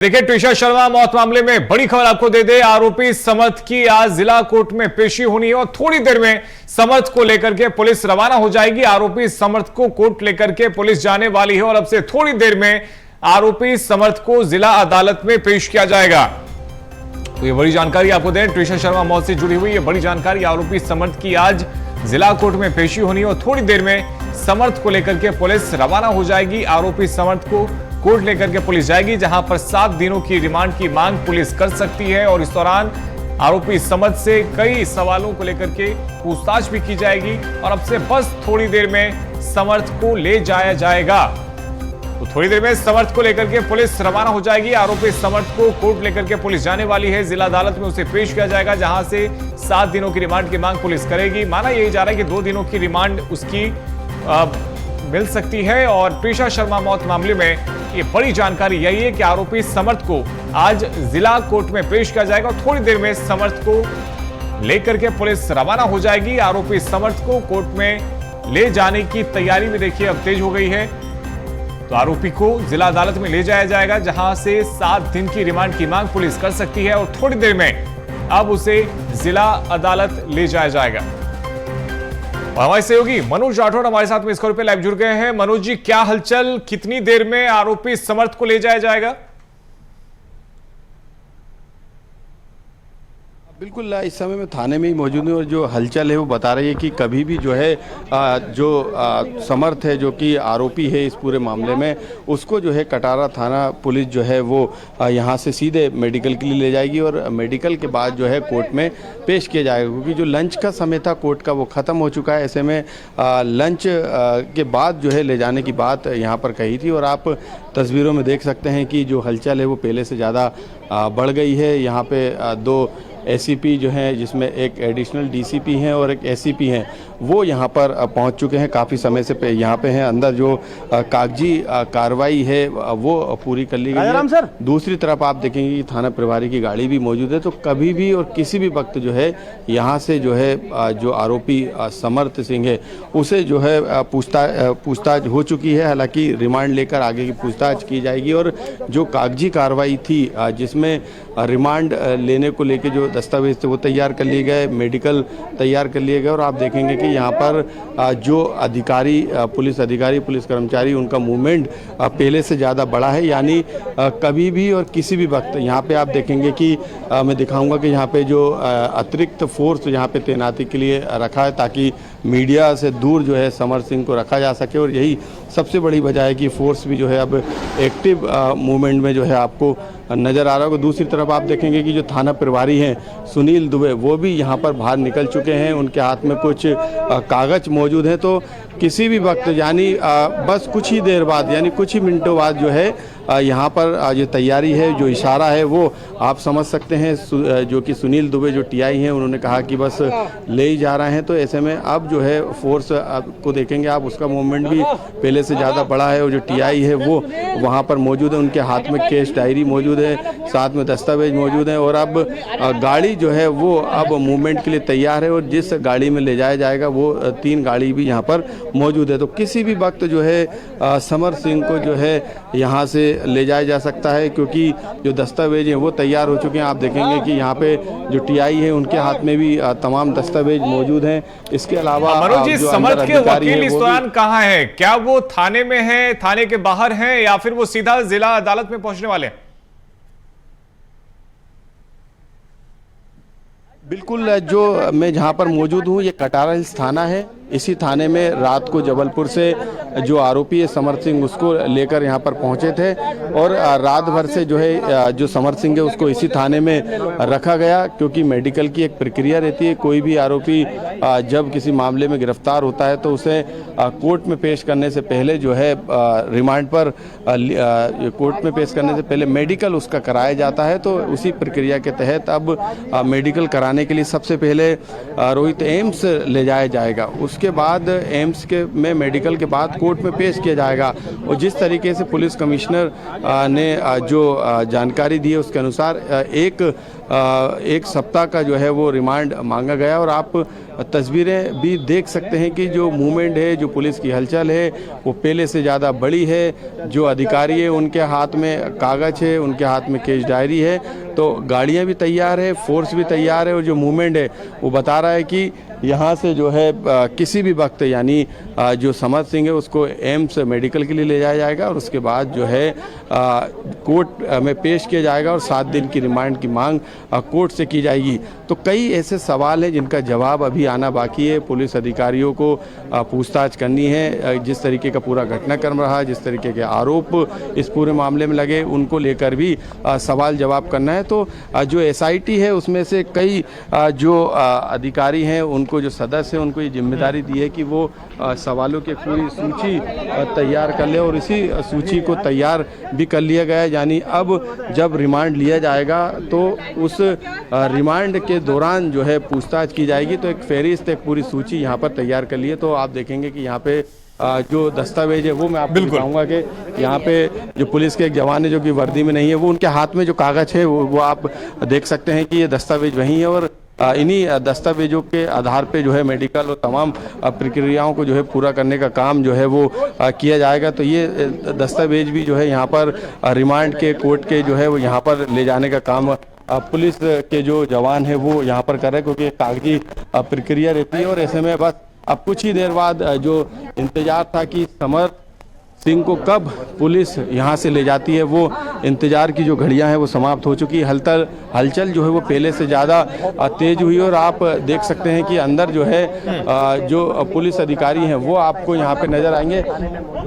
देखिए, ट्विशा शर्मा मौत मामले में बड़ी खबर आपको दे दे। आरोपी समर्थ की आज जिला कोर्ट में पेशी होनी है और थोड़ी देर में समर्थ को लेकर के पुलिस रवाना हो जाएगी। आरोपी समर्थ को कोर्ट लेकर के पुलिस जाने वाली है और अब से थोड़ी देर में आरोपी समर्थ को जिला अदालत में पेश किया जाएगा। तो ये बड़ी जानकारी आपको दें, ट्विशा शर्मा मौत से जुड़ी हुई ये बड़ी जानकारी। आरोपी समर्थ की आज जिला कोर्ट में पेशी होनी है और थोड़ी देर में समर्थ को लेकर के पुलिस रवाना हो जाएगी। आरोपी समर्थ को कोर्ट लेकर के पुलिस जाएगी, जहां पर 7 दिनों की रिमांड की मांग पुलिस कर सकती है और इस दौरान आरोपी समर्थ से कई सवालों को लेकर के पूछताछ भी की जाएगी और अब से बस थोड़ी देर में समर्थ को ले जाया जाएगा। तो थोड़ी देर में समर्थ को लेकर के पुलिस रवाना हो जाएगी। आरोपी समर्थ को कोर्ट लेकर के पुलिस जाने वाली है। जिला अदालत में उसे पेश किया जाएगा, जहां से 7 दिनों की रिमांड की मांग पुलिस करेगी। माना यही जा रहा है कि 2 दिनों की रिमांड उसकी मिल सकती है। और ट्विशा शर्मा मौत मामले में ये बड़ी जानकारी यही है कि आरोपी समर्थ को आज जिला कोर्ट में पेश किया जाएगा और थोड़ी देर में समर्थ को लेकर के पुलिस रवाना हो जाएगी। आरोपी समर्थ को कोर्ट में ले जाने की तैयारी भी देखिए अब तेज हो गई है। तो आरोपी को जिला अदालत में ले जाया जाएगा, जहां से 7 दिन की रिमांड की मांग पुलिस कर सकती है और थोड़ी देर में अब उसे जिला अदालत ले जाया जाएगा। और हमारे सहयोगी मनोज राठौड़ हमारे साथ में इस खबर पे लाइव जुड़ गए हैं। मनोज जी, क्या हलचल, कितनी देर में आरोपी समर्थ को ले जाया जाएगा? बिल्कुल, इस समय में थाने में ही मौजूद हूँ और जो हलचल है वो बता रही है कि कभी भी जो है समर्थ है, जो कि आरोपी है इस पूरे मामले में, उसको जो है कटारा थाना पुलिस जो है वो यहाँ से सीधे मेडिकल के लिए ले जाएगी और मेडिकल के बाद जो है कोर्ट में पेश किया जाएगा। क्योंकि जो लंच का समय था कोर्ट का वो ख़त्म हो चुका है। ऐसे में लंच के बाद जो है ले जाने की बात यहाँ पर कही थी और आप तस्वीरों में देख सकते हैं कि जो हलचल है वो पहले से ज़्यादा बढ़ गई है। यहाँ पे 2 एसीपी जो हैं, जिसमें एक एडिशनल डीसीपी हैं और एक एसीपी हैं, वो यहाँ पर पहुँच चुके हैं। काफ़ी समय से यहाँ पे हैं। अंदर जो कागजी कार्रवाई है वो पूरी कर ली गई है। दूसरी तरफ आप देखेंगे कि थाना प्रभारी की गाड़ी भी मौजूद है। तो कभी भी और किसी भी वक्त जो है यहाँ से जो है जो आरोपी समर्थ सिंह है उसे जो है पूछताछ हो चुकी है। हालांकि रिमांड लेकर आगे की पूछताछ की जाएगी और जो कागजी कार्रवाई थी जिसमें रिमांड लेने को लेकर जो दस्तावेज थे वो तैयार कर लिए गए, मेडिकल तैयार कर लिए गए और आप देखेंगे कि यहाँ पर जो अधिकारी, पुलिस कर्मचारी, उनका मूवमेंट पहले से ज़्यादा बढ़ा है। यानी कभी भी और किसी भी वक्त यहाँ पे आप देखेंगे कि मैं दिखाऊंगा कि यहाँ पे जो अतिरिक्त फोर्स यहाँ पे तैनाती के लिए रखा है ताकि मीडिया से दूर जो है समर्थ सिंह को रखा जा सके और यही सबसे बड़ी वजह है कि फोर्स भी जो है अब एक्टिव मूवमेंट में जो है आपको नज़र आ रहा होगा। दूसरी तरफ आप देखेंगे कि जो थाना प्रभारी हैं सुनील दुबे, वो भी यहाँ पर बाहर निकल चुके हैं। उनके हाथ में कुछ कागज मौजूद हैं। तो किसी भी वक्त यानी बस कुछ ही देर बाद, यानी कुछ ही मिनटों बाद जो है यहाँ पर जो तैयारी है, जो इशारा है वो आप समझ सकते हैं। जो कि सुनील दुबे जो टीआई हैं, उन्होंने कहा कि बस ले ही जा रहे हैं। तो ऐसे में अब जो है फोर्स को देखेंगे आप, उसका मूवमेंट भी पहले से ज़्यादा बड़ा है और जो टीआई है वो वहाँ पर मौजूद है। उनके हाथ में केस डायरी मौजूद है, साथ में दस्तावेज मौजूद हैं और अब गाड़ी जो है वो अब मूवमेंट के लिए तैयार है और जिस गाड़ी में ले जाया जाएगा वो 3 गाड़ी भी यहाँ पर मौजूद है। तो किसी भी वक्त जो है समर्थ सिंह को जो है यहाँ से ले जाया जा सकता है, क्योंकि जो दस्तावेज हैं वो तैयार हो चुके हैं। आप देखेंगे कि यहाँ पे जो टीआई है उनके हाथ में भी तमाम दस्तावेज मौजूद हैं। इसके अलावा मनोज जी, समर्थ के वकील इस दौरान कहाँ है? क्या वो थाने में है, थाने के बाहर हैं, या फिर वो सीधा जिला अदालत में पहुंचने वाले हैं? बिल्कुल, जो मैं जहाँ पर मौजूद हूँ ये कटारा हिल्स थाना है। इसी थाने में रात को जबलपुर से जो आरोपी है समर्थ सिंह, उसको लेकर यहाँ पर पहुँचे थे और रात भर से जो है जो समर्थ सिंह है उसको इसी थाने में रखा गया, क्योंकि मेडिकल की एक प्रक्रिया रहती है। कोई भी आरोपी जब किसी मामले में गिरफ्तार होता है तो उसे कोर्ट में पेश करने से पहले जो है रिमांड पर कोर्ट में पेश करने से पहले मेडिकल उसका कराया जाता है। तो उसी प्रक्रिया के तहत अब मेडिकल कराने के लिए सबसे पहले रोहित एम्स ले जाया जाएगा। उसके बाद एम्स के में मेडिकल के बाद कोर्ट में पेश किया जाएगा। और जिस तरीके से पुलिस कमिश्नर ने जो जानकारी दी है उसके अनुसार एक सप्ताह का जो है वो रिमांड मांगा गया। और आप तस्वीरें भी देख सकते हैं कि जो मूवमेंट है, जो पुलिस की हलचल है वो पहले से ज़्यादा बड़ी है। जो अधिकारी है उनके हाथ में कागज़ है, उनके हाथ में केस डायरी है, तो गाड़ियाँ भी तैयार है, फोर्स भी तैयार है। और जो मूवमेंट है वो बता रहा है कि यहाँ से जो है किसी भी वक्त यानी जो समर सिंह है उसको एम्स मेडिकल के लिए ले जाया जाएगा और उसके बाद जो है कोर्ट में पेश किया जाएगा और 7 दिन की रिमांड की मांग कोर्ट से की जाएगी। तो कई ऐसे सवाल हैं जिनका जवाब अभी आना बाकी है। पुलिस अधिकारियों को पूछताछ करनी है। जिस तरीके का पूरा घटनाक्रम रहा, जिस तरीके के आरोप इस पूरे मामले में लगे, उनको लेकर भी सवाल जवाब करना है। तो जो SIT है उसमें से कई जो अधिकारी हैं, उनको जो सदस्य हैं, उनको ये जिम्मेदारी दी है कि वो सवालों की पूरी सूची तैयार कर ले और इसी सूची को तैयार भी कर लिया गया है। यानी अब जब रिमांड लिया जाएगा तो उस रिमांड के दौरान जो है पूछताछ की जाएगी। तो एक फहरिस्त, एक पूरी सूची यहाँ पर तैयार कर ली है। तो आप देखेंगे कि यहाँ पे जो दस्तावेज है वो मैं आपको बताऊंगा कि यहाँ पे जो पुलिस के एक जवान है जो कि वर्दी में नहीं है, वो उनके हाथ में जो कागज है वो आप देख सकते हैं कि ये दस्तावेज वही है। और इन्हीं दस्तावेजों के आधार पे जो है मेडिकल और तमाम प्रक्रियाओं को जो है पूरा करने का काम जो है वो किया जाएगा। तो ये दस्तावेज भी जो है यहाँ पर रिमांड के कोर्ट के जो है वो यहाँ पर ले जाने का काम पुलिस के जो जवान है वो यहाँ पर कर रहे हैं, क्योंकि कागजी प्रक्रिया रहती है। और ऐसे में बस अब कुछ ही देर बाद जो इंतजार था कि समर सिंह को कब पुलिस यहाँ से ले जाती है, वो इंतजार की जो घड़ियाँ हैं वो समाप्त हो चुकी है। हलचल जो है वो पहले से ज़्यादा तेज हुई और आप देख सकते हैं कि अंदर जो है जो पुलिस अधिकारी हैं वो आपको यहाँ पे नज़र आएंगे।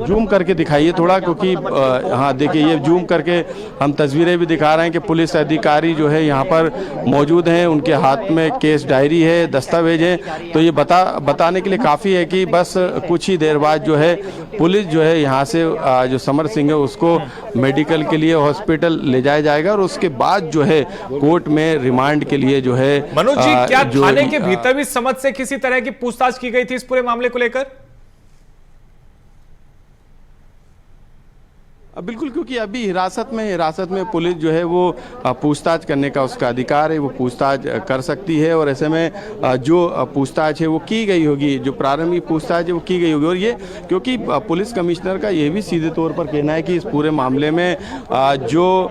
जूम करके दिखाइए थोड़ा, क्योंकि हाँ देखिए ये जूम करके हम तस्वीरें भी दिखा रहे हैं कि पुलिस अधिकारी जो है यहाँ पर मौजूद हैं, उनके हाथ में केस डायरी है, दस्तावेज है। तो ये बताने के लिए काफ़ी है कि बस कुछ ही देर बाद जो है पुलिस जो है यहाँ से जो समर सिंह है उसको मेडिकल के लिए हॉस्पिटल ले जाया जाएगा और उसके बाद जो है कोर्ट में रिमांड के लिए जो है। मनोज जी, क्या थाने के भीतर भी समझ से किसी तरह की पूछताछ की गई थी इस पूरे मामले को लेकर? बिल्कुल, क्योंकि अभी हिरासत में पुलिस जो है वो पूछताछ करने का उसका अधिकार है, वो पूछताछ कर सकती है। और ऐसे में जो पूछताछ है वो की गई होगी, जो प्रारंभिक पूछताछ है वो की गई होगी। और ये क्योंकि पुलिस कमिश्नर का ये भी सीधे तौर पर कहना है कि इस पूरे मामले में जो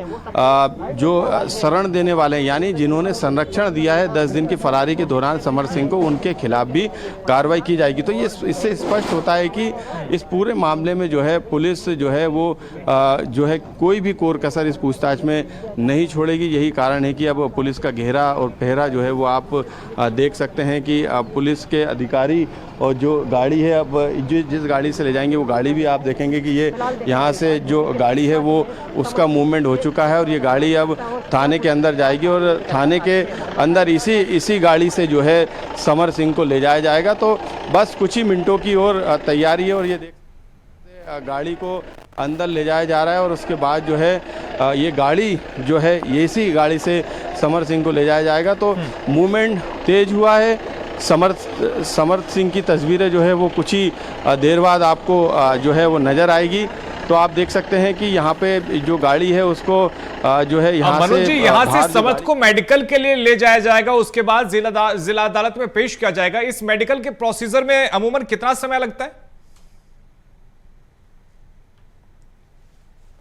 शरण देने वाले हैं, यानी जिन्होंने संरक्षण दिया है 10 दिन की फरारी के दौरान समर सिंह को, उनके खिलाफ भी कार्रवाई की जाएगी। तो ये इससे स्पष्ट होता है कि इस पूरे मामले में जो है पुलिस जो है वो जो है कोई भी कोर कसर इस पूछताछ में नहीं छोड़ेगी। यही कारण है कि अब पुलिस का घेरा और पहरा जो है वो आप देख सकते हैं कि पुलिस के अधिकारी और जो गाड़ी है, अब जिस गाड़ी से ले जाएंगे वो गाड़ी भी आप देखेंगे कि ये यहाँ से जो गाड़ी है वो उसका मूवमेंट हो चुका है और ये गाड़ी अब थाने के अंदर जाएगी और थाने के अंदर इसी गाड़ी से जो है समर सिंह को ले जाया जाएगा। तो बस कुछ ही मिनटों की और तैयारी है और ये देख गाड़ी को अंदर ले जाया जा रहा है और उसके बाद जो है ये गाड़ी जो है ये इसी गाड़ी से समर सिंह को ले जाया जाएगा। तो मूवमेंट तेज हुआ है। समर सिंह की तस्वीरें जो है वो कुछ ही देर बाद आपको जो है वो नज़र आएगी। तो आप देख सकते हैं कि यहाँ पे जो गाड़ी है उसको जो है यहाँ से यहाँ से समर को मेडिकल के लिए ले जाया जाएगा, उसके बाद जिला अदालत में पेश किया जाएगा। इस मेडिकल के प्रोसीजर में अमूमन कितना समय लगता है?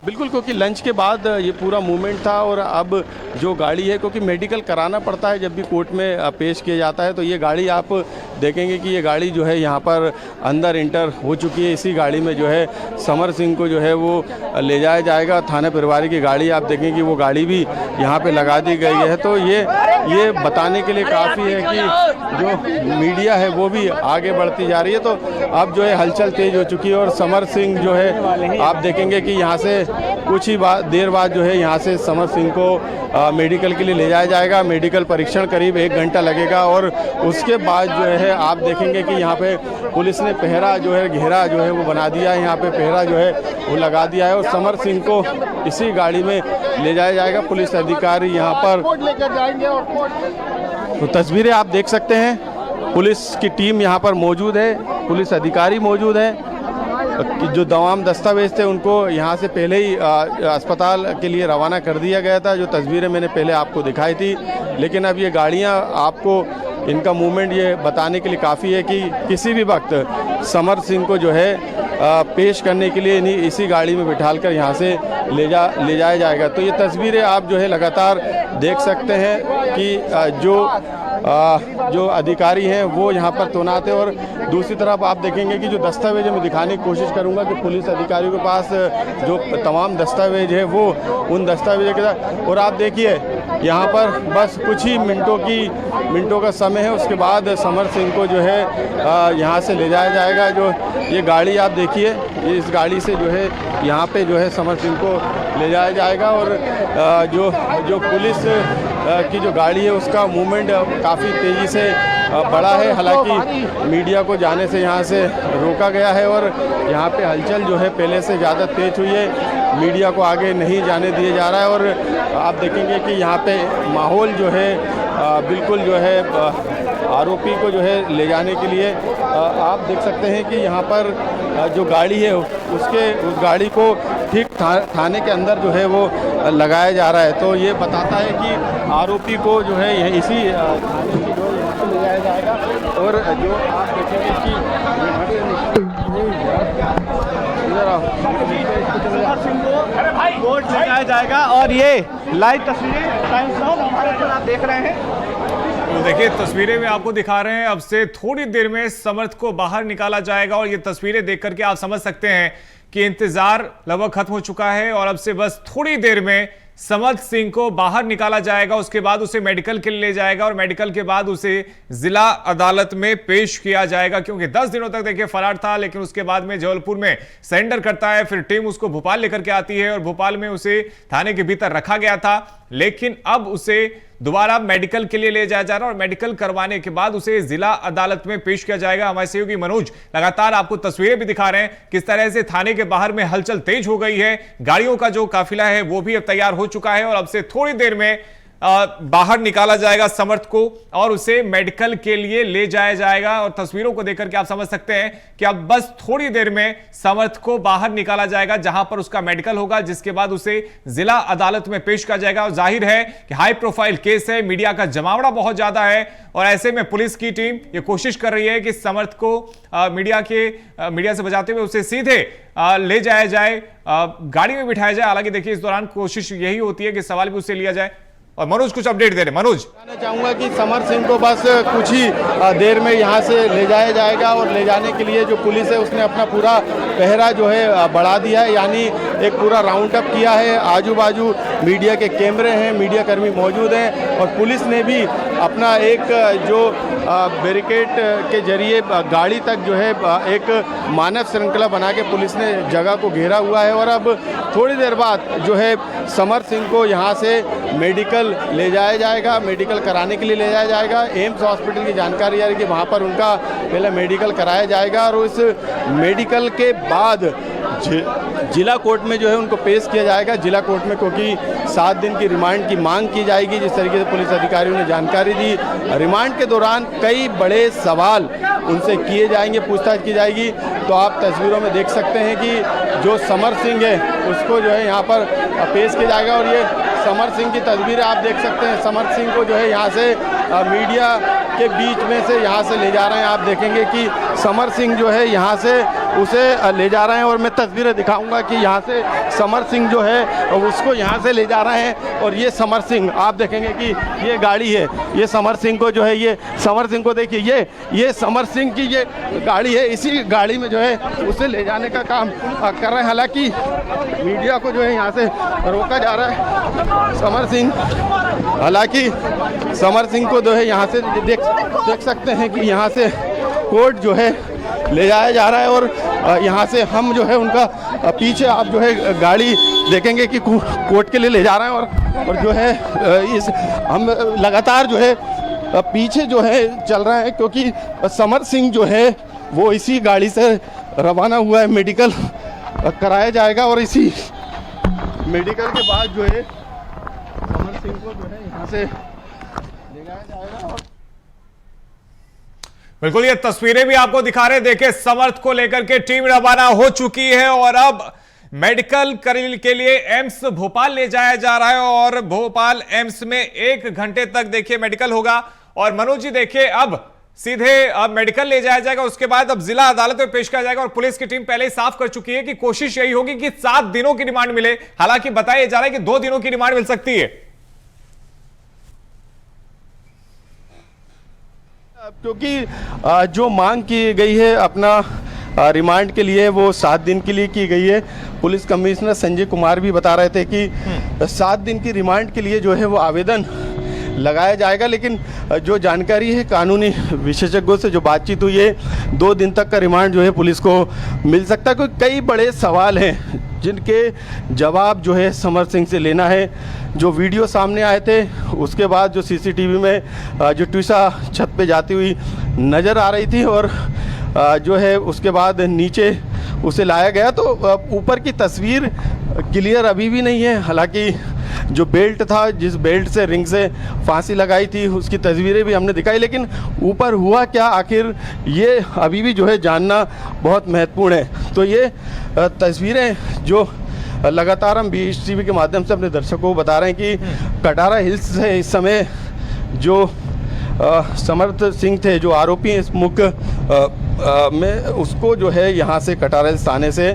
बिल्कुल, क्योंकि लंच के बाद ये पूरा मूवमेंट था और अब जो गाड़ी है, क्योंकि मेडिकल कराना पड़ता है जब भी कोर्ट में पेश किया जाता है, तो ये गाड़ी आप देखेंगे कि ये गाड़ी जो है यहाँ पर अंदर इंटर हो चुकी है। इसी गाड़ी में जो है समर सिंह को जो है वो ले जाया जाएगा। थाना प्रभारी की गाड़ी आप देखेंगे कि वो गाड़ी भी यहाँ पे लगा दी गई है। तो ये बताने के लिए काफ़ी है कि जो मीडिया है वो भी आगे बढ़ती जा रही है। तो अब जो है हलचल तेज हो चुकी है और समर सिंह जो है आप देखेंगे कि यहाँ से कुछ ही देर बाद जो है यहाँ से समर सिंह को मेडिकल के लिए ले जाया जाएगा। मेडिकल परीक्षण करीब 1 घंटा लगेगा और उसके बाद जो है आप देखेंगे कि यहाँ पे पुलिस ने पहरा जो है, घेरा जो है वो बना दिया है। यहाँ पे पहरा जो है वो लगा दिया है और समर सिंह को इसी गाड़ी में ले जाया जाएगा। पुलिस अधिकारी यहाँ पर तो तस्वीरें आप देख सकते हैं पुलिस की टीम यहाँ पर मौजूद है, पुलिस अधिकारी मौजूद हैं। जो तमाम दस्तावेज थे उनको यहाँ से पहले ही अस्पताल के लिए रवाना कर दिया गया था, जो तस्वीरें मैंने पहले आपको दिखाई थी। लेकिन अब ये गाड़ियाँ आपको इनका मूवमेंट ये बताने के लिए काफ़ी है कि किसी भी वक्त समर सिंह को जो है पेश करने के लिए इन्हीं इसी गाड़ी में बिठालकर यहाँ से ले जाया जाएगा। तो ये तस्वीरें आप जो है लगातार देख सकते हैं कि जो अधिकारी हैं वो यहाँ पर तैनात है। और दूसरी तरफ आप देखेंगे कि जो दस्तावेज मैं दिखाने की कोशिश करूँगा कि पुलिस अधिकारियों के पास जो तमाम दस्तावेज है वो उन दस्तावेजों के साथ, और आप देखिए यहाँ पर बस कुछ ही मिनटों का समय है, उसके बाद समर सिंह को जो है यहाँ से ले जाया जाएगा। जो ये गाड़ी आप देखिए, इस गाड़ी से जो है यहाँ पे जो है समर सिंह को ले जाया जाएगा। और जो पुलिस की जो गाड़ी है उसका मूवमेंट काफ़ी तेज़ी से बढ़ा है। हालांकि मीडिया को जाने से यहाँ से रोका गया है और यहाँ पे हलचल जो है पहले से ज़्यादा तेज हुई है, मीडिया को आगे नहीं जाने दिया जा रहा है। और आप देखेंगे कि यहाँ पे माहौल जो है बिल्कुल जो है आरोपी को जो है ले जाने के लिए आप देख सकते हैं कि यहाँ पर जो गाड़ी है उस गाड़ी को ठीक थाने के अंदर जो है वो लगाया जा रहा है। तो ये बताता है कि आरोपी को जो है यह इसी थाने की जो यहाँ पर ले जाया जाएगा। और जो आप देखेंगे कि कोर्ट ले जाया जाएगा। और ये लाइव तस्वीरें टाइम्स नाउ हमारे साथ आप देख रहे हैं। तो देखिए तस्वीरें में आपको दिखा रहे हैं, अब से थोड़ी देर में समर्थ को बाहर निकाला जाएगा। और ये तस्वीरें देख करके आप समझ सकते हैं कि इंतजार लगभग खत्म हो चुका है और अब से बस थोड़ी देर में समर्थ सिंह को बाहर निकाला जाएगा। उसके बाद उसे मेडिकल के लिए ले जाएगा और मेडिकल के बाद उसे जिला अदालत में पेश किया जाएगा, क्योंकि 10 दिनों तक देखिए फरार था। लेकिन उसके बाद में जबलपुर में सरेंडर करता है, फिर टीम उसको भोपाल लेकर के आती है और भोपाल में उसे थाने के भीतर रखा गया था। लेकिन अब उसे दोबारा मेडिकल के लिए ले जाया जा रहा है और मेडिकल करवाने के बाद उसे जिला अदालत में पेश किया जाएगा। हमारे सहयोगी मनोज लगातार आपको तस्वीरें भी दिखा रहे हैं किस तरह से थाने के बाहर में हलचल तेज हो गई है। गाड़ियों का जो काफिला है वो भी अब तैयार हो चुका है और अब से थोड़ी देर में बाहर निकाला जाएगा समर्थ को और उसे मेडिकल के लिए ले जाया जाएगा। और तस्वीरों को देखकर के आप समझ सकते हैं कि अब बस थोड़ी देर में समर्थ को बाहर निकाला जाएगा, जहां पर उसका मेडिकल होगा, जिसके बाद उसे जिला अदालत में पेश किया जाएगा। और जाहिर है कि हाई प्रोफाइल केस है, मीडिया का जमावड़ा बहुत ज्यादा है और ऐसे में पुलिस की टीम ये कोशिश कर रही है कि समर्थ को मीडिया से बचाते हुए उसे सीधे ले जाया जाए, गाड़ी में बिठाया जाए। हालांकि देखिए इस दौरान कोशिश यही होती है कि सवाल भी उससे लिया जाए। और मनोज कुछ अपडेट दे रहे। मनोज, मैं चाहूँगा कि समर सिंह को बस कुछ ही देर में यहाँ से ले जाया जाएगा और ले जाने के लिए जो पुलिस है उसने अपना पूरा पहरा जो है बढ़ा दिया है, यानी एक पूरा राउंड अप किया है। आजू बाजू मीडिया के कैमरे हैं, मीडिया कर्मी मौजूद हैं और पुलिस ने भी अपना एक जो बैरिकेड के जरिए गाड़ी तक जो है एक मानव श्रृंखला बना के पुलिस ने जगह को घेरा हुआ है। और अब थोड़ी देर बाद जो है समर सिंह को यहाँ से मेडिकल ले जाया जाएगा, मेडिकल कराने के लिए ले जाया जाएगा। एम्स हॉस्पिटल की जानकारी आ रही है कि वहाँ पर उनका पहले मेडिकल कराया जाएगा और उस मेडिकल के बाद जिला कोर्ट में जो है उनको पेश किया जाएगा। जिला कोर्ट में क्योंकि 7 दिन की रिमांड की मांग की जाएगी, जिस तरीके से पुलिस अधिकारियों ने जानकारी दी। रिमांड के दौरान कई बड़े सवाल उनसे किए जाएंगे, पूछताछ की जाएगी। तो आप तस्वीरों में देख सकते हैं कि जो समर सिंह है उसको जो है यहाँ पर पेश किया जाएगा। और ये समर सिंह की तस्वीरें आप देख सकते हैं। समर सिंह को जो है यहाँ से मीडिया के बीच में से यहाँ से ले जा रहे हैं। आप देखेंगे कि समर सिंह जो है यहाँ से उसे ले जा रहे हैं और मैं तस्वीरें दिखाऊंगा कि यहाँ से समर सिंह जो है उसको यहाँ से ले जा रहे हैं। और ये समर सिंह आप देखेंगे कि ये गाड़ी है, ये समर सिंह को जो है, ये समर सिंह को देखिए, ये समर सिंह की ये गाड़ी है। इसी गाड़ी में जो है उसे ले जाने का काम कर रहे हैं। हालांकि मीडिया को जो है यहाँ से रोका जा रहा है। समर सिंह, हालांकि समर सिंह को जो है यहाँ से देख सकते हैं कि यहाँ से कोर्ट जो है ले जाया जा रहा है। और यहाँ से हम जो है उनका पीछे आप जो है गाड़ी देखेंगे कि कोर्ट के लिए ले जा रहे हैं। और जो है इस हम लगातार जो है पीछे जो है चल रहे हैं, क्योंकि समर सिंह जो है वो इसी गाड़ी से रवाना हुआ है, मेडिकल कराया जाएगा। और इसी मेडिकल के बाद जो है समर सिंह को जो है यहाँ से ले जाया जाएगा। बिल्कुल, ये तस्वीरें भी आपको दिखा रहे हैं। देखिए, समर्थ को लेकर के टीम रवाना हो चुकी है और अब मेडिकल के लिए एम्स भोपाल ले जाया जा रहा है और भोपाल एम्स में 1 घंटे तक देखिए मेडिकल होगा। और मनोज जी देखिए, अब सीधे मेडिकल ले जाया जाएगा, उसके बाद अब जिला अदालत में पेश किया जाएगा। और पुलिस की टीम पहले ही साफ कर चुकी है कि कोशिश यही होगी कि 7 दिनों की रिमांड मिले। हालांकि बताया जा रहा है कि 2 दिनों की रिमांड मिल सकती है, क्योंकि जो मांग की गई है अपना रिमांड के लिए वो 7 दिन के लिए की गई है। पुलिस कमिश्नर संजय कुमार भी बता रहे थे कि 7 दिन की रिमांड के लिए जो है वो आवेदन लगाया जाएगा। लेकिन जो जानकारी है कानूनी विशेषज्ञों से जो बातचीत हुई है, 2 दिन तक का रिमांड जो है पुलिस को मिल सकता है, क्योंकि कई बड़े सवाल हैं जिनके जवाब जो है समर सिंह से लेना है। जो वीडियो सामने आए थे उसके बाद जो सीसीटीवी में जो ट्विसा छत पे जाती हुई नज़र आ रही थी और जो है उसके बाद नीचे उसे लाया गया, तो ऊपर की तस्वीर क्लियर अभी भी नहीं है। हालांकि जो बेल्ट था, जिस बेल्ट से रिंग से फांसी लगाई थी, उसकी तस्वीरें भी हमने दिखाई, लेकिन ऊपर हुआ क्या आखिर, ये अभी भी जो है जानना बहुत महत्वपूर्ण है। तो ये तस्वीरें जो लगातार हम BHTV के माध्यम से अपने दर्शकों को बता रहे हैं कि कटारा हिल्स से इस समय जो समर्थ सिंह थे, जो आरोपी इस मुख्य में, उसको जो है यहाँ से कटारा हिल्स थाने से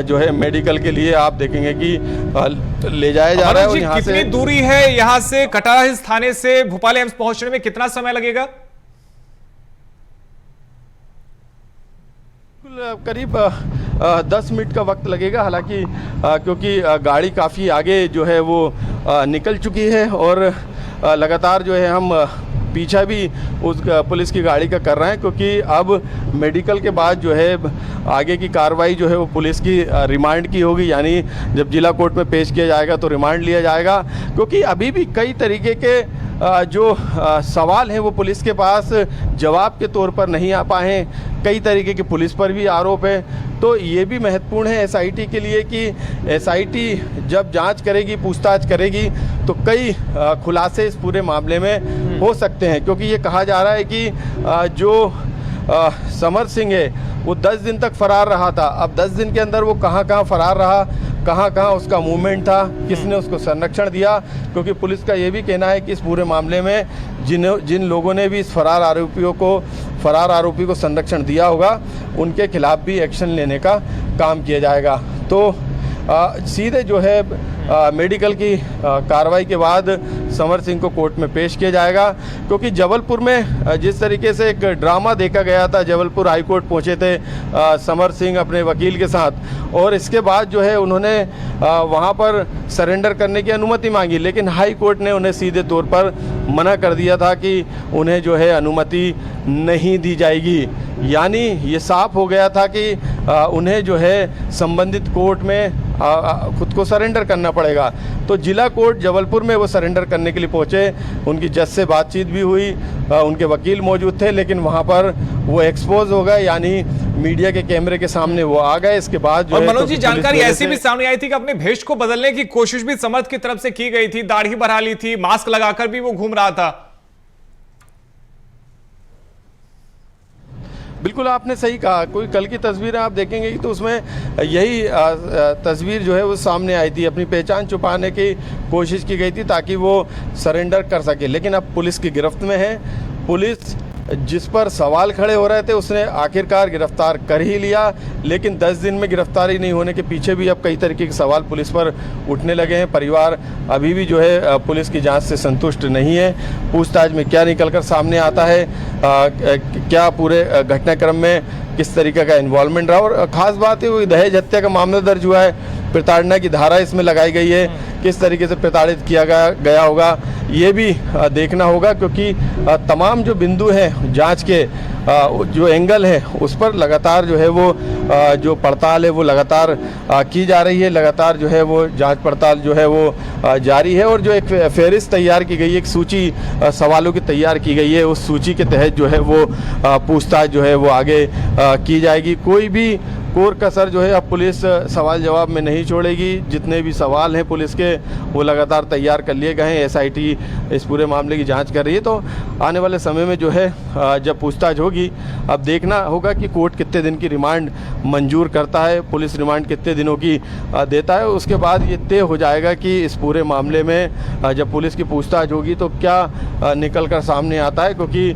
जो है मेडिकल के लिए आप देखेंगे कि ले जाया जा रहा है। और यहाँ कितनी से दूरी है यहाँ से कटारा हिल्स थाने से भोपाल एम्स पहुंचने में, कितना समय लगेगा? करीब 10 मिनट का वक्त लगेगा। हालांकि क्योंकि गाड़ी काफ़ी आगे जो है वो निकल चुकी है और लगातार जो है हम पीछा भी उस पुलिस की गाड़ी का कर रहे हैं, क्योंकि अब मेडिकल के बाद जो है आगे की कार्रवाई जो है वो पुलिस की रिमांड की होगी। यानी जब जिला कोर्ट में पेश किया जाएगा तो रिमांड लिया जाएगा, क्योंकि अभी भी कई तरीके के जो सवाल हैं वो पुलिस के पास जवाब के तौर पर नहीं आ पाए हैं। कई तरीके के पुलिस पर भी आरोप है। तो ये भी महत्वपूर्ण है SIT के लिए कि SIT जब जांच करेगी, पूछताछ करेगी, तो कई खुलासे इस पूरे मामले में हो सकते हैं। क्योंकि ये कहा जा रहा है कि जो समर सिंह है वो 10 दिन तक फरार रहा था। अब 10 दिन के अंदर वो कहाँ कहाँ फरार रहा, कहाँ कहाँ उसका मूवमेंट था, किसने उसको संरक्षण दिया, क्योंकि पुलिस का ये भी कहना है कि इस पूरे मामले में जिन लोगों ने भी इस फरार आरोपी को संरक्षण दिया होगा, उनके खिलाफ भी एक्शन लेने का काम किया जाएगा। तो सीधे जो है मेडिकल की कार्रवाई के बाद समर सिंह को कोर्ट में पेश किया जाएगा। क्योंकि जबलपुर में जिस तरीके से एक ड्रामा देखा गया था, जबलपुर हाई कोर्ट पहुंचे थे समर सिंह अपने वकील के साथ, और इसके बाद जो है उन्होंने वहां पर सरेंडर करने की अनुमति मांगी, लेकिन हाई कोर्ट ने उन्हें सीधे तौर पर मना कर दिया था कि उन्हें जो है अनुमति नहीं दी जाएगी। यानी ये साफ हो गया था कि उन्हें जो है संबंधित कोर्ट में खुद को सरेंडर करना पड़ेगा। तो जिला कोर्ट जबलपुर में वो सरेंडर करने के लिए पहुंचे। उनकी जज से बातचीत भी हुई, उनके वकील मौजूद थे, लेकिन वहां पर वो एक्सपोज हो गए, यानी मीडिया के कैमरे के सामने वो आ गए। इसके बाद जो मनोज जी, जानकारी ऐसी भी सामने आई थी कि अपने भेष को बदलने की कोशिश भी समर्थ की तरफ से की गई थी, दाढ़ी बढ़ा ली थी, मास्क लगाकर भी वो घूम रहा था। बिल्कुल आपने सही कहा। कोई कल की तस्वीरें आप देखेंगे तो उसमें यही तस्वीर जो है वो सामने आई थी। अपनी पहचान छुपाने की कोशिश की गई थी ताकि वो सरेंडर कर सके, लेकिन अब पुलिस की गिरफ्त में है। पुलिस जिस पर सवाल खड़े हो रहे थे उसने आखिरकार गिरफ्तार कर ही लिया, लेकिन 10 दिन में गिरफ्तारी नहीं होने के पीछे भी अब कई तरीके के सवाल पुलिस पर उठने लगे हैं। परिवार अभी भी जो है पुलिस की जांच से संतुष्ट नहीं है। पूछताछ में क्या निकलकर सामने आता है, क्या पूरे घटनाक्रम में किस तरीके का इन्वॉल्वमेंट रहा, और ख़ास बात है वो दहेज हत्या का मामला दर्ज हुआ है, प्रताड़ना की धारा इसमें लगाई गई है, किस तरीके से प्रताड़ित किया गया होगा ये भी देखना होगा। क्योंकि तमाम जो बिंदु हैं जांच के, जो एंगल है उस पर लगातार जो है वो जो पड़ताल है वो लगातार की जा रही है। लगातार जो है वो जांच पड़ताल जो है वो जारी है, और जो एक फहरिस्त तैयार की गई है, एक सूची सवालों की तैयार की गई है, उस सूची के तहत जो है वो पूछताछ जो है वो आगे की जाएगी। कोई भी कोर कसर जो है अब पुलिस सवाल जवाब में नहीं छोड़ेगी। जितने भी सवाल हैं पुलिस के वो लगातार तैयार कर लिए गए हैं। एसआईटी इस पूरे मामले की जांच कर रही है। तो आने वाले समय में जो है जब पूछताछ होगी, अब देखना होगा कि कोर्ट कितने दिन की रिमांड मंजूर करता है, पुलिस रिमांड कितने दिनों की देता है। उसके बाद ये तय हो जाएगा कि इस पूरे मामले में जब पुलिस की पूछताछ होगी तो क्या निकल कर सामने आता है, क्योंकि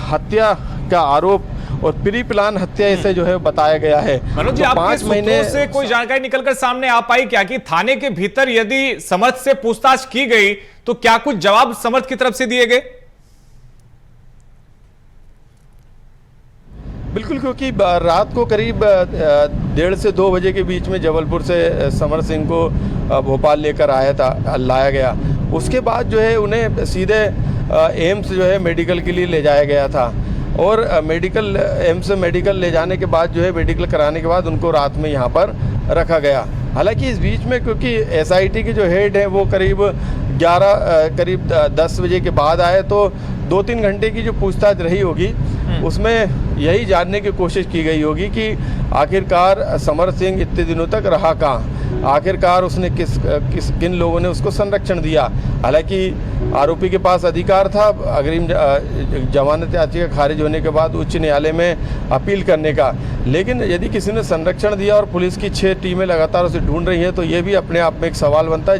हत्या का आरोप और प्री प्लान हत्या इसे जो है बताया गया है। मनोज जी, तो आपके 5 महीने सूत्रों से कोई जानकारी निकलकर सामने आ पाई क्या कि थाने के भीतर यदि समर्थ से पूछताछ की गई तो क्या कुछ जवाब समर्थ की तरफ से दिए गए? बिल्कुल, क्योंकि रात को करीब 1:30 से 2 बजे के बीच में जबलपुर से समर सिंह को भोपाल लेकर लाया गया। उसके बाद जो है उन्हें सीधे एम्स जो है मेडिकल के लिए ले जाया गया था और एम्स मेडिकल ले जाने के बाद जो है मेडिकल कराने के बाद उनको रात में यहाँ पर रखा गया। हालांकि इस बीच में क्योंकि एसआईटी के जो हेड हैं वो करीब 10 बजे के बाद आए, तो 2-3 घंटे की जो पूछताछ रही होगी उसमें यही जानने की कोशिश की गई होगी कि आखिरकार समर सिंह इतने दिनों तक रहा कहाँ, आखिरकार उसने किन लोगों ने उसको संरक्षण दिया। हालांकि आरोपी के पास अधिकार था अग्रिम जमानत याचिका खारिज होने के बाद उच्च न्यायालय में अपील करने का, लेकिन यदि किसी ने संरक्षण दिया और पुलिस की 6 टीमें लगातार उसे ढूंढ रही हैं तो ये भी अपने आप में एक सवाल बनता है,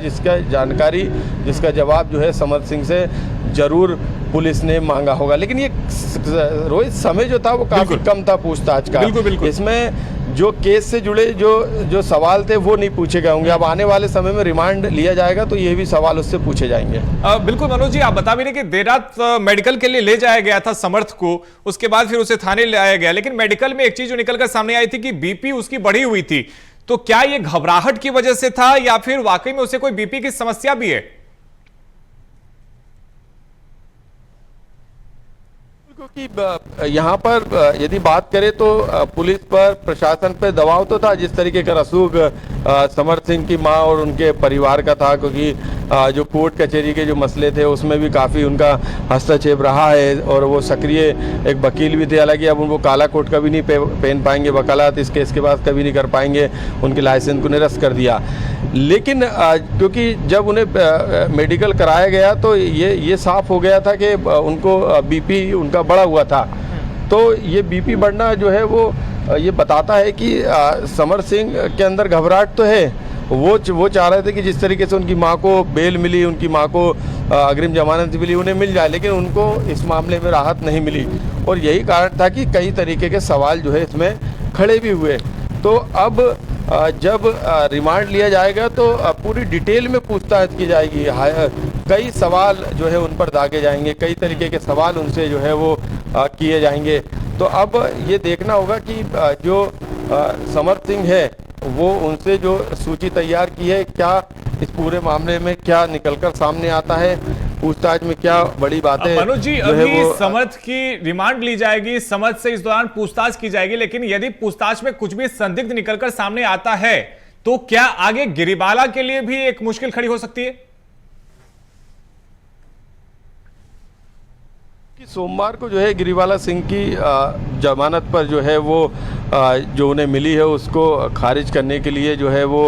जिसका जवाब जो है समर सिंह से जरूर पुलिस ने मांगा होगा। लेकिन ये रोहित समय जो था वो काफी कम था पूछताछ का। बिल्कुल। इसमें जो केस से जुड़े जो सवाल थे वो नहीं पूछे गए होंगे। अब आने वाले समय में रिमांड लिया जाएगा तो ये भी सवाल उससे पूछे जाएंगे। बिल्कुल मनोज जी, आप बता भी रहे कि देर रात मेडिकल के लिए ले जाया गया था समर्थ को, उसके बाद फिर उसे थाने ले आया गया, लेकिन मेडिकल में एक चीज जो निकलकर सामने आई थी कि बीपी उसकी बढ़ी हुई थी। तो क्या ये घबराहट की वजह से था या फिर वाकई में उसे कोई बीपी की समस्या भी है? क्योंकि यहाँ पर यदि बात करें तो पुलिस पर, प्रशासन पर दबाव तो था जिस तरीके का रसूख समर सिंह की मां और उनके परिवार का था, क्योंकि जो कोर्ट कचहरी के जो मसले थे उसमें भी काफ़ी उनका हस्तक्षेप रहा है और वो सक्रिय एक वकील भी थे। हालांकि अब उनको काला कोट का भी नहीं पहन पाएंगे, वकालत इस केस के बाद कभी नहीं कर पाएंगे, उनके लाइसेंस को निरस्त कर दिया। लेकिन क्योंकि जब उन्हें मेडिकल कराया गया तो ये साफ हो गया था कि उनको बीपी उनका बढ़ा हुआ था। तो ये बीपी बढ़ना जो है वो ये बताता है कि समर सिंह के अंदर घबराहट तो है। वो चाह रहे थे कि जिस तरीके से उनकी मां को बेल मिली, उनकी मां को अग्रिम जमानत मिली, उन्हें मिल जाए, लेकिन उनको इस मामले में राहत नहीं मिली और यही कारण था कि कई तरीके के सवाल जो है इसमें खड़े भी हुए। तो अब जब रिमांड लिया जाएगा तो पूरी डिटेल में पूछताछ की जाएगी। कई सवाल जो है उन पर दागे जाएंगे, कई तरीके के सवाल उनसे जो है वो किए जाएंगे। तो अब ये देखना होगा कि जो समर सिंह है वो उनसे जो सूची तैयार की है, क्या इस पूरे मामले में क्या निकलकर सामने आता है, पूछताछ में क्या बड़ी बातें। मनोज जी, अभी समर्थ की रिमांड ली जाएगी, समर्थ से इस दौरान पूछताछ की जाएगी, लेकिन यदि पूछताछ में कुछ भी संदिग्ध निकलकर सामने आता है तो क्या आगे गिरिबाला के लिए भी एक मुश्किल खड़ी हो सकती है? सोमवार को जो है गिरिबाला सिंह की जमानत पर जो है वो जो उन्हें मिली है उसको खारिज करने के लिए जो है वो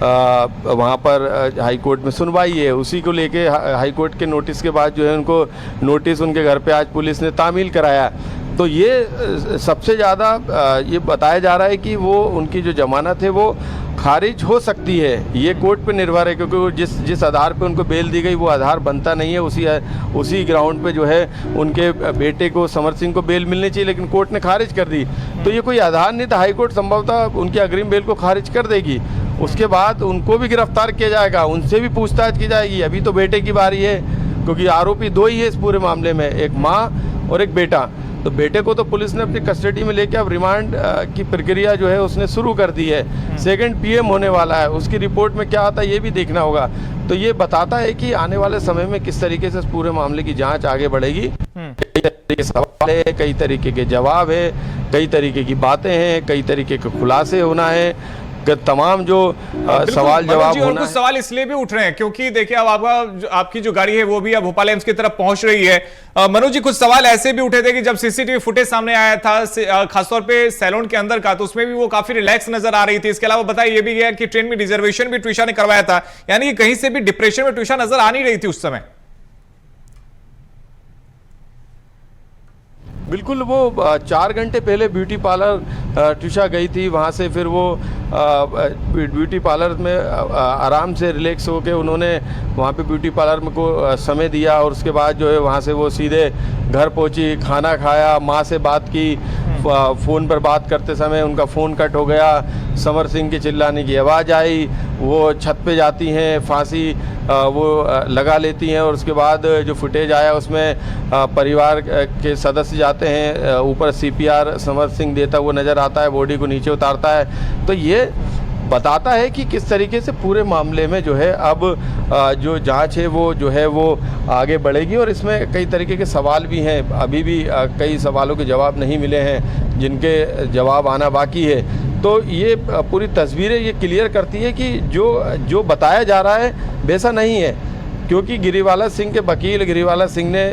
वहाँ पर हाई कोर्ट में सुनवाई है। उसी को लेके हाई कोर्ट के नोटिस के बाद जो है उनको नोटिस उनके घर पे आज पुलिस ने तामील कराया। तो ये सबसे ज़्यादा ये बताया जा रहा है कि वो उनकी जो जमानत है वो खारिज हो सकती है। ये कोर्ट पे निर्भर है, क्योंकि जिस आधार पे उनको बेल दी गई वो आधार बनता नहीं है। उसी ग्राउंड पे जो है उनके बेटे को समर सिंह को बेल मिलनी चाहिए, लेकिन कोर्ट ने खारिज कर दी। तो ये कोई आधार नहीं था। हाई कोर्ट संभवतः उनकी अग्रिम बेल को खारिज कर देगी। उसके बाद उनको भी गिरफ्तार किया जाएगा, उनसे भी पूछताछ की जाएगी। अभी तो बेटे की बारी है, क्योंकि आरोपी 2 ही है इस पूरे मामले में, एक माँ और एक बेटा। तो बेटे को तो पुलिस ने अपनी कस्टडी में लेकर अब रिमांड की प्रक्रिया जो है उसने शुरू कर दी है। सेकंड पीएम होने वाला है, उसकी रिपोर्ट में क्या आता है ये भी देखना होगा। तो ये बताता है कि आने वाले समय में किस तरीके से इस पूरे मामले की जांच आगे बढ़ेगी। कई तरीके के सवाल है, कई तरीके के जवाब है, कई तरीके की बातें हैं, कई तरीके के खुलासे होना है। तमाम जो सवाल मनोज जवाब जी, और होना कुछ सवाल इसलिए भी उठ रहे हैं क्योंकि देखिए अब आपकी जो गाड़ी है वो भी अब भोपाल एम्स की तरफ पहुंच रही है। मनोज जी, कुछ सवाल ऐसे भी उठे थे कि जब सीसीटीवी फुटेज सामने आया था खासतौर पे सैलून के अंदर का, तो उसमें भी वो काफी रिलैक्स नजर आ रही थी। इसके अलावा बताया ये भी गया कि ट्रेन में रिजर्वेशन भी ट्विशा ने करवाया था, यानी कि कहीं से भी डिप्रेशन में ट्विशा नजर आ नहीं रही थी उस समय। बिल्कुल, वो 4 घंटे पहले ब्यूटी पार्लर ट्विशा गई थी, वहाँ से फिर वो ब्यूटी पार्लर में आराम से रिलैक्स होके उन्होंने वहाँ पे ब्यूटी पार्लर में को समय दिया और उसके बाद जो है वहाँ से वो सीधे घर पहुँची, खाना खाया, माँ से बात की। फ़ोन पर बात करते समय उनका फ़ोन कट हो गया, समर सिंह के चिल्लाने की आवाज़ आई, वो छत पे जाती हैं, फांसी वो लगा लेती हैं और उसके बाद जो फुटेज आया उसमें परिवार के सदस्य जाते हैं, ऊपर सीपीआर समर सिंह देता हुआ नज़र आता है, बॉडी को नीचे उतारता है। तो ये बताता है कि किस तरीके से पूरे मामले में जो है अब जो जांच है वो जो है वो आगे बढ़ेगी और इसमें कई तरीके के सवाल भी हैं, अभी भी कई सवालों के जवाब नहीं मिले हैं जिनके जवाब आना बाकी है। तो ये पूरी तस्वीरें ये क्लियर करती है कि जो बताया जा रहा है वैसा नहीं है, क्योंकि गिरीवाला सिंह के वकील गिरीवाला सिंह ने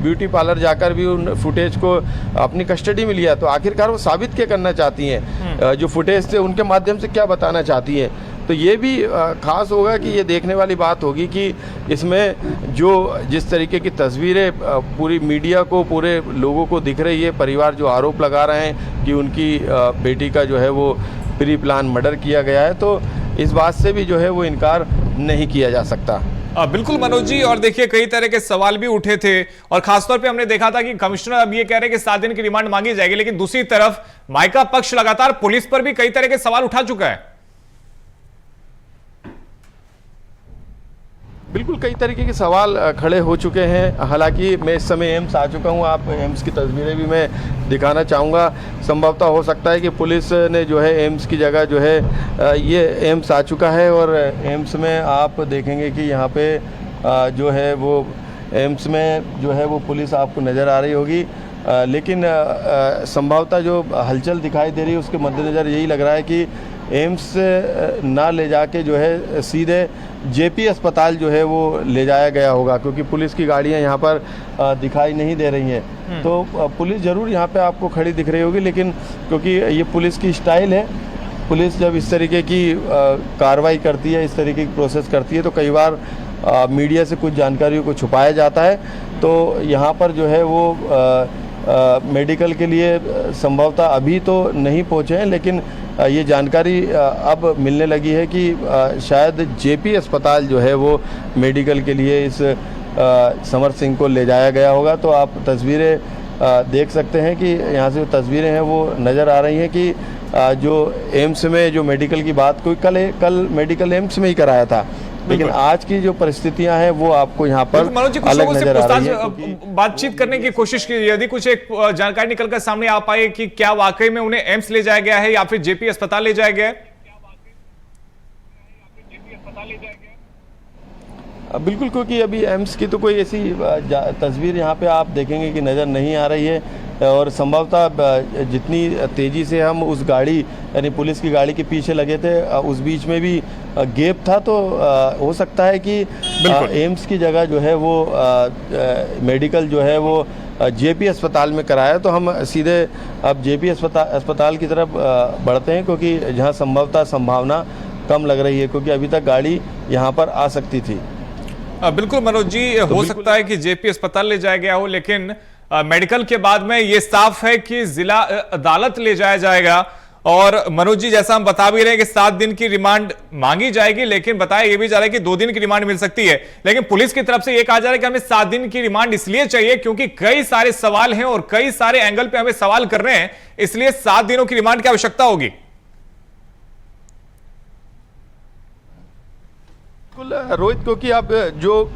ब्यूटी पार्लर जाकर भी उन फुटेज को अपनी कस्टडी में लिया। तो आखिरकार वो साबित क्या करना चाहती हैं, जो फुटेज थे उनके माध्यम से क्या बताना चाहती हैं। तो ये भी खास होगा कि ये देखने वाली बात होगी कि इसमें जिस तरीके की तस्वीरें पूरी मीडिया को, पूरे लोगों को दिख रही है, परिवार जो आरोप लगा रहे हैं कि उनकी बेटी का जो है वो प्री प्लान मर्डर किया गया है, तो इस बात से भी जो है वो इनकार नहीं किया जा सकता। बिल्कुल मनोज जी, और देखिए कई तरह के सवाल भी उठे थे और खासतौर पे हमने देखा था कि कमिश्नर अब ये कह रहे हैं कि 7 दिन की रिमांड मांगी जाएगी, लेकिन दूसरी तरफ मायका पक्ष लगातार पुलिस पर भी कई तरह के सवाल उठा चुका है। बिल्कुल, कई तरीके के सवाल खड़े हो चुके हैं। हालांकि मैं इस समय एम्स आ चुका हूं, आप एम्स की तस्वीरें भी मैं दिखाना चाहूँगा। संभवतः हो सकता है कि पुलिस ने जो है एम्स की जगह जो है ये एम्स आ चुका है और एम्स में आप देखेंगे कि यहाँ पे जो है वो एम्स में जो है वो पुलिस आपको नज़र आ रही होगी, लेकिन संभवतः जो हलचल दिखाई दे रही है उसके मद्देनज़र यही लग रहा है कि एम्स ना ले जाके जो है सीधे जेपी अस्पताल जो है वो ले जाया गया होगा, क्योंकि पुलिस की गाड़ियां यहाँ पर दिखाई नहीं दे रही हैं। तो पुलिस ज़रूर यहाँ पे आपको खड़ी दिख रही होगी, लेकिन क्योंकि ये पुलिस की स्टाइल है, पुलिस जब इस तरीके की कार्रवाई करती है, इस तरीके की प्रोसेस करती है, तो कई बार मीडिया से कुछ जानकारियों को छुपाया जाता है। तो यहाँ पर जो है वो मेडिकल के लिए संभवतः अभी तो नहीं पहुँचे हैं, लेकिन ये जानकारी अब मिलने लगी है कि शायद जेपी अस्पताल जो है वो मेडिकल के लिए इस समर सिंह को ले जाया गया होगा। तो आप तस्वीरें देख सकते हैं कि यहाँ से जो तस्वीरें हैं वो नज़र आ रही हैं कि जो एम्स में जो मेडिकल की बात कोई कल मेडिकल एम्स में ही कराया था, लेकिन आज की जो परिस्थितियां हैं वो आपको यहाँ पर अलग नजर आ रही है। बातचीत करने की कोशिश की, यदि कुछ एक जानकारी निकलकर सामने आ पाए कि क्या वाकई में उन्हें एम्स ले जाया गया है या फिर जेपी अस्पताल ले जाया गया है। बिल्कुल, क्योंकि अभी एम्स की तो कोई ऐसी तस्वीर यहाँ पे आप देखेंगे कि नज़र नहीं आ रही है और संभवतः जितनी तेज़ी से हम उस गाड़ी यानी पुलिस की गाड़ी के पीछे लगे थे उस बीच में भी गैप था, तो हो सकता है कि एम्स की जगह जो है वो मेडिकल जो है वो जेपी अस्पताल में कराया। तो हम सीधे अब जेपी अस्पताल की तरफ बढ़ते हैं, क्योंकि जहाँ संभवतः संभावना कम लग रही है, क्योंकि अभी तक गाड़ी यहाँ पर आ सकती थी। बिल्कुल मनोज जी, हो सकता है कि जेपी अस्पताल ले जाया गया हो, लेकिन मेडिकल के बाद में ये साफ है कि जिला अदालत ले जाया जाएगा। और मनोज जी, जैसा हम बता भी रहे हैं कि 7 दिन की रिमांड मांगी जाएगी, लेकिन बताया यह भी जा रहा है कि 2 दिन की रिमांड मिल सकती है। लेकिन पुलिस की तरफ से यह कहा जा रहा है कि हमें 7 दिन की रिमांड इसलिए चाहिए क्योंकि कई सारे सवाल हैं और कई सारे एंगल पे हमें सवाल कर रहे हैं, इसलिए 7 दिनों की रिमांड की आवश्यकता होगी। रोहित, क्योंकि अब जो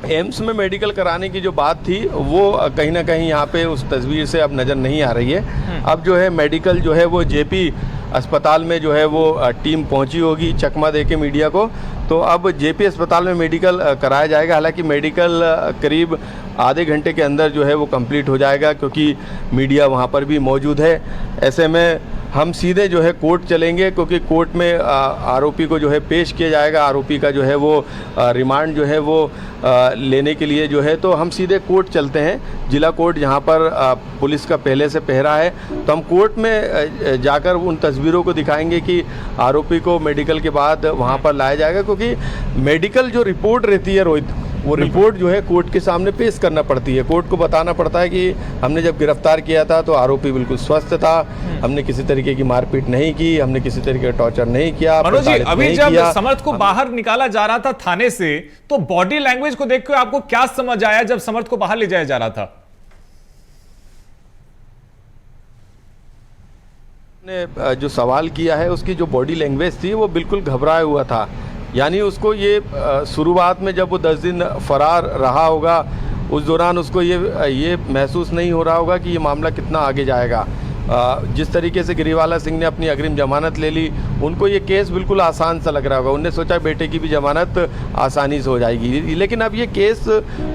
एम्स में मेडिकल कराने की जो बात थी वो कहीं ना कहीं यहाँ पे उस तस्वीर से अब नज़र नहीं आ रही है। अब जो है मेडिकल जो है वो जेपी अस्पताल में जो है वो टीम पहुँची होगी चकमा दे के मीडिया को, तो अब जेपी अस्पताल में मेडिकल कराया जाएगा। हालांकि मेडिकल करीब आधे घंटे के अंदर जो है वो कंप्लीट हो जाएगा, क्योंकि मीडिया वहाँ पर भी मौजूद है। ऐसे में हम सीधे जो है कोर्ट चलेंगे, क्योंकि कोर्ट में आरोपी को जो है पेश किया जाएगा। आरोपी का जो है वो रिमांड जो है वो लेने के लिए जो है, तो हम सीधे कोर्ट चलते हैं, जिला कोर्ट, जहाँ पर पुलिस का पहले से पहरा है। तो हम कोर्ट में जाकर उन तस्वीरों को दिखाएंगे कि आरोपी को मेडिकल के बाद वहाँ पर लाया जाएगा, क्योंकि मेडिकल जो रिपोर्ट रहती है रोहित, वो रिपोर्ट जो है कोर्ट के सामने पेश करना पड़ती है। कोर्ट को बताना पड़ता है कि हमने जब गिरफ्तार किया था तो आरोपी बिल्कुल स्वस्थ था, हमने किसी तरीके की मारपीट नहीं की, हमने किसी तरीके का टॉर्चर नहीं किया। मनोज जी, अभी जब समर्थ को बाहर निकाला जा रहा था थाने से, तो बॉडी लैंग्वेज को देख के आपको क्या समझ आया जब समर्थ को बाहर ले जाया जा रहा था? ने जो सवाल किया है उसकी जो बॉडी लैंग्वेज थी वो बिल्कुल घबराया हुआ था। यानी उसको ये शुरुआत में जब वो 10 दिन फरार रहा होगा, उस दौरान उसको ये महसूस नहीं हो रहा होगा कि ये मामला कितना आगे जाएगा। जिस तरीके से गिरीवाला सिंह ने अपनी अग्रिम जमानत ले ली, उनको ये केस बिल्कुल आसान सा लग रहा होगा। उनने सोचा बेटे की भी जमानत आसानी से हो जाएगी, लेकिन अब ये केस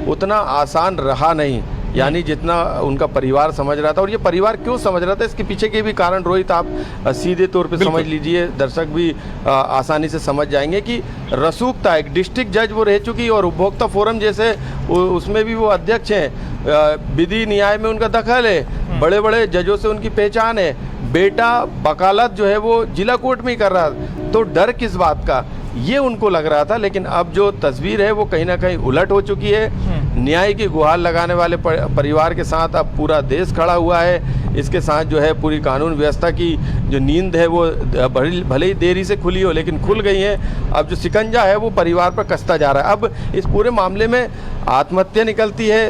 उतना आसान रहा नहीं, यानी जितना उनका परिवार समझ रहा था। और ये परिवार क्यों समझ रहा था, इसके पीछे के भी कारण रोहित आप सीधे तौर पे समझ लीजिए, दर्शक भी आसानी से समझ जाएंगे कि रसूखता, एक डिस्ट्रिक्ट जज वो रह चुकी, और उपभोक्ता फोरम जैसे उसमें भी वो अध्यक्ष हैं, विधि न्याय में उनका दखल है, बड़े बड़े जजों से उनकी पहचान है, बेटा वकालत जो है वो जिला कोर्ट में ही कर रहा, तो डर किस बात का, ये उनको लग रहा था। लेकिन अब जो तस्वीर है वो कहीं ना कहीं उलट हो चुकी है। न्याय की गुहार लगाने वाले परिवार के साथ अब पूरा देश खड़ा हुआ है। इसके साथ जो है पूरी कानून व्यवस्था की जो नींद है वो भले ही देरी से खुली हो, लेकिन खुल गई है। अब जो शिकंजा है वो परिवार पर कसता जा रहा है। अब इस पूरे मामले में आत्महत्या निकलती है,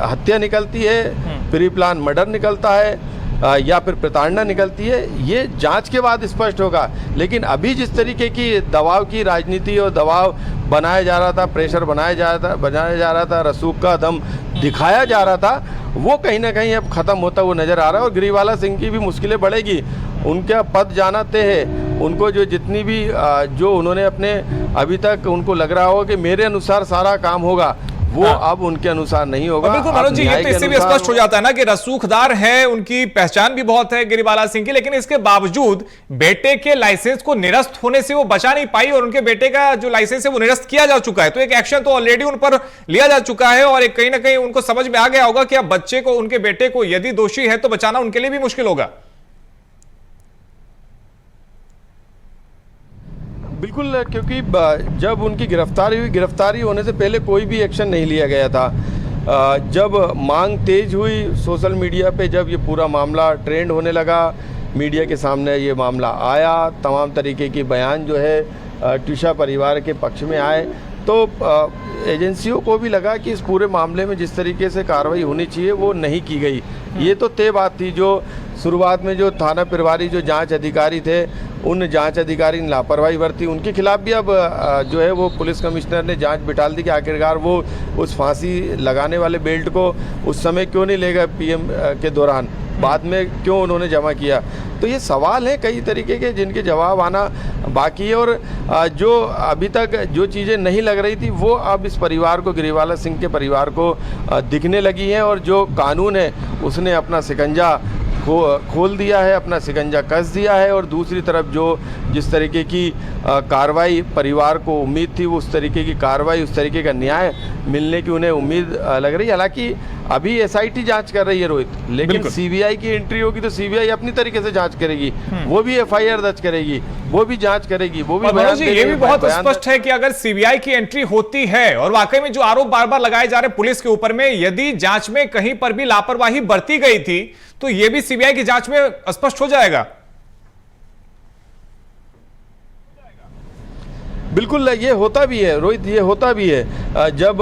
हत्या निकलती है, प्री प्लान मर्डर निकलता है, या फिर प्रताड़ना निकलती है, ये जांच के बाद स्पष्ट होगा। लेकिन अभी जिस तरीके की दबाव की राजनीति और दबाव बनाया जा रहा था, प्रेशर बनाया जा रहा था, रसूख का दम दिखाया जा रहा था, वो कहीं ना कहीं अब ख़त्म होता हुआ नज़र आ रहा है। और गिरीवाला सिंह की भी मुश्किलें बढ़ेगी, उनका पद जाना तय है। उनको जो जितनी भी जो उन्होंने अपने अभी तक उनको लग रहा हो कि मेरे अनुसार सारा काम होगा, वो अब उनके अनुसार नहीं होगा। बिल्कुल मनोज जी, ये तो इससे भी स्पष्ट हो जाता है ना कि रसूखदार है, उनकी पहचान भी बहुत है गिरीवाला सिंह की, लेकिन इसके बावजूद बेटे के लाइसेंस को निरस्त होने से वो बचा नहीं पाई, और उनके बेटे का जो लाइसेंस है वो निरस्त किया जा चुका है। तो एक एक्शन तो ऑलरेडी उन पर लिया जा चुका है, और एक कहीं ना कहीं उनको समझ में आ गया होगा कि अब बच्चे को, उनके बेटे को यदि दोषी है तो बचाना उनके लिए भी मुश्किल होगा। बिल्कुल, क्योंकि जब उनकी गिरफ्तारी होने से पहले कोई भी एक्शन नहीं लिया गया था। जब मांग तेज हुई सोशल मीडिया पे, जब ये पूरा मामला ट्रेंड होने लगा, मीडिया के सामने ये मामला आया, तमाम तरीके के बयान जो है टिशा परिवार के पक्ष में आए, तो एजेंसियों को भी लगा कि इस पूरे मामले में जिस तरीके से कार्रवाई होनी चाहिए वो नहीं की गई। ये तो तय बात थी। जो शुरुआत में जो थाना प्रभारी जो जांच अधिकारी थे, उन जांच अधिकारी ने लापरवाही बरती, उनके खिलाफ भी अब जो है वो पुलिस कमिश्नर ने जांच बिठाल दी कि आखिरकार वो उस फांसी लगाने वाले बेल्ट को उस समय क्यों नहीं ले गए पीएम के दौरान, बाद में क्यों उन्होंने जमा किया। तो ये सवाल हैं कई तरीके के जिनके जवाब आना बाकी है। और जो अभी तक जो चीज़ें नहीं लग रही थी वो अब इस परिवार को, गिरीवाला सिंह के परिवार को दिखने लगी हैं, और जो कानून है उसने अपना शिकंजा खोल दिया है, अपना शिकंजा कस दिया है। और दूसरी तरफ जो जिस तरीके की कार्रवाई परिवार को उम्मीद थी, वो उस तरीके की कार्रवाई, उस तरीके का न्याय मिलने की उन्हें उम्मीद लग रही है। हालांकि अभी एसआईटी जांच कर रही है रोहित, लेकिन सीबीआई की एंट्री होगी तो सीबीआई अपनी तरीके से जांच करेगी, वो भी एफआईआर दर्ज करेगी, वो भी जांच करेगी, वो भी बयान देगी। ये भी बहुत स्पष्ट है कि अगर सीबीआई की एंट्री होती है, और वाकई में जो आरोप बार बार लगाए जा रहे हैं पुलिस के ऊपर में, यदि जांच में कहीं पर भी लापरवाही बरती गई थी तो यह भी सीबीआई की जांच में स्पष्ट हो जाएगा। बिल्कुल, ये होता भी है रोहित, ये होता भी है। जब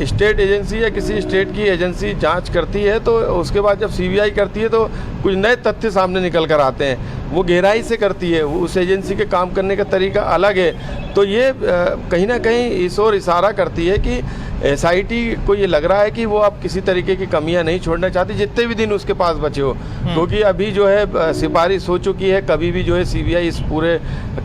स्टेट एजेंसी या किसी स्टेट की एजेंसी जांच करती है तो उसके बाद जब सीबीआई करती है तो कुछ नए तथ्य सामने निकल कर आते हैं, वो गहराई से करती है, उस एजेंसी के काम करने का तरीका अलग है। तो ये कहीं ना कहीं इस ओर इशारा करती है कि एसआईटी को ये लग रहा है कि वो अब किसी तरीके की कमियां नहीं छोड़ना चाहती जितने भी दिन उसके पास बचे हो, क्योंकि अभी जो है सिफारिश हो चुकी है, कभी भी जो है सीबीआई इस पूरे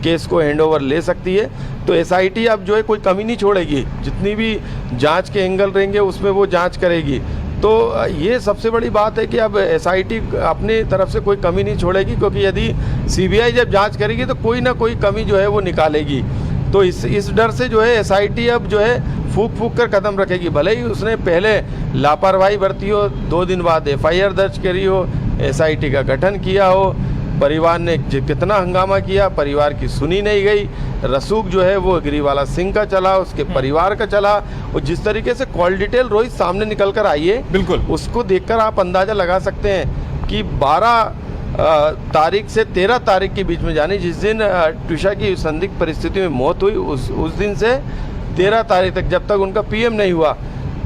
केस को हैंडओवर ले सकती है। तो एसआईटी अब जो है कोई कमी नहीं छोड़ेगी, जितनी भी जांच के एंगल रहेंगे उसमें वो जांच करेगी। तो ये सबसे बड़ी बात है कि अब एसआईटी अपनी तरफ से कोई कमी नहीं छोड़ेगी, क्योंकि यदि सीबीआई जब जांच करेगी तो कोई ना कोई कमी जो है वो निकालेगी। तो इस डर से जो है एसआईटी अब जो है फूक कर कदम रखेगी। भले ही उसने पहले लापरवाही बरती हो, 2 दिन बाद एफआईआर दर्ज करी हो, एसआईटी का गठन किया हो, परिवार ने कितना हंगामा किया, परिवार की सुनी नहीं गई। रसूख जो है वो गिरीवाला सिंह का चला, उसके परिवार का चला, और जिस तरीके से कॉल डिटेल रोहित सामने निकल कर आई है, बिल्कुल उसको देखकर आप अंदाज़ा लगा सकते हैं कि 12 तारीख से 13 तारीख के बीच में, यानी जिस दिन ट्विशा की संदिग्ध परिस्थिति में मौत हुई, उस दिन से 13 तारीख तक, जब तक उनका पीएम नहीं हुआ,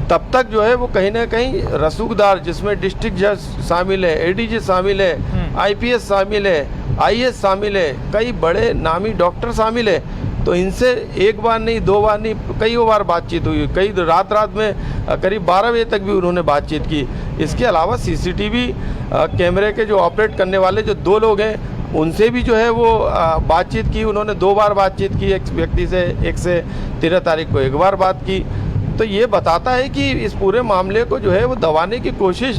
तब तक जो है वो कहीं ना कहीं रसूखदार, जिसमें डिस्ट्रिक्ट जज शामिल है, एडीजी शामिल है, आईपीएस शामिल है, आईएएस शामिल है, कई बड़े नामी डॉक्टर शामिल है। तो इनसे एक बार नहीं, 2 बार नहीं, कई बार बातचीत हुई, कई रात में करीब 12 बजे तक भी उन्होंने बातचीत की। इसके अलावा सीसीटीवी कैमरे के जो ऑपरेट करने वाले जो 2 लोग हैं, उनसे भी जो है वो बातचीत की। उन्होंने 2 बार बातचीत की एक व्यक्ति से, एक से 13 तारीख को 1 बार बात की। तो ये बताता है कि इस पूरे मामले को जो है वो दबाने की कोशिश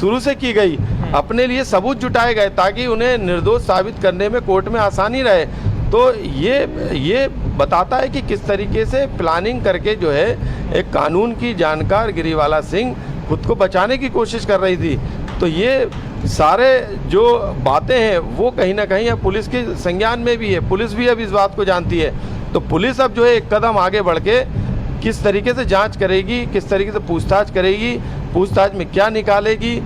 शुरू से की गई, अपने लिए सबूत जुटाए गए ताकि उन्हें निर्दोष साबित करने में कोर्ट में आसानी रहे। तो ये बताता है कि किस तरीके से प्लानिंग करके जो है एक कानून की जानकार गिरीवाला सिंह खुद को बचाने की कोशिश कर रही थी। तो ये सारे जो बातें हैं वो कहीं ना कहीं अब पुलिस के संज्ञान में भी है, पुलिस भी अब इस बात को जानती है। तो पुलिस अब जो है एक कदम आगे बढ़ के किस तरीके से जांच करेगी, किस तरीके से पूछताछ करेगी, पूछताछ में क्या निकालेगी,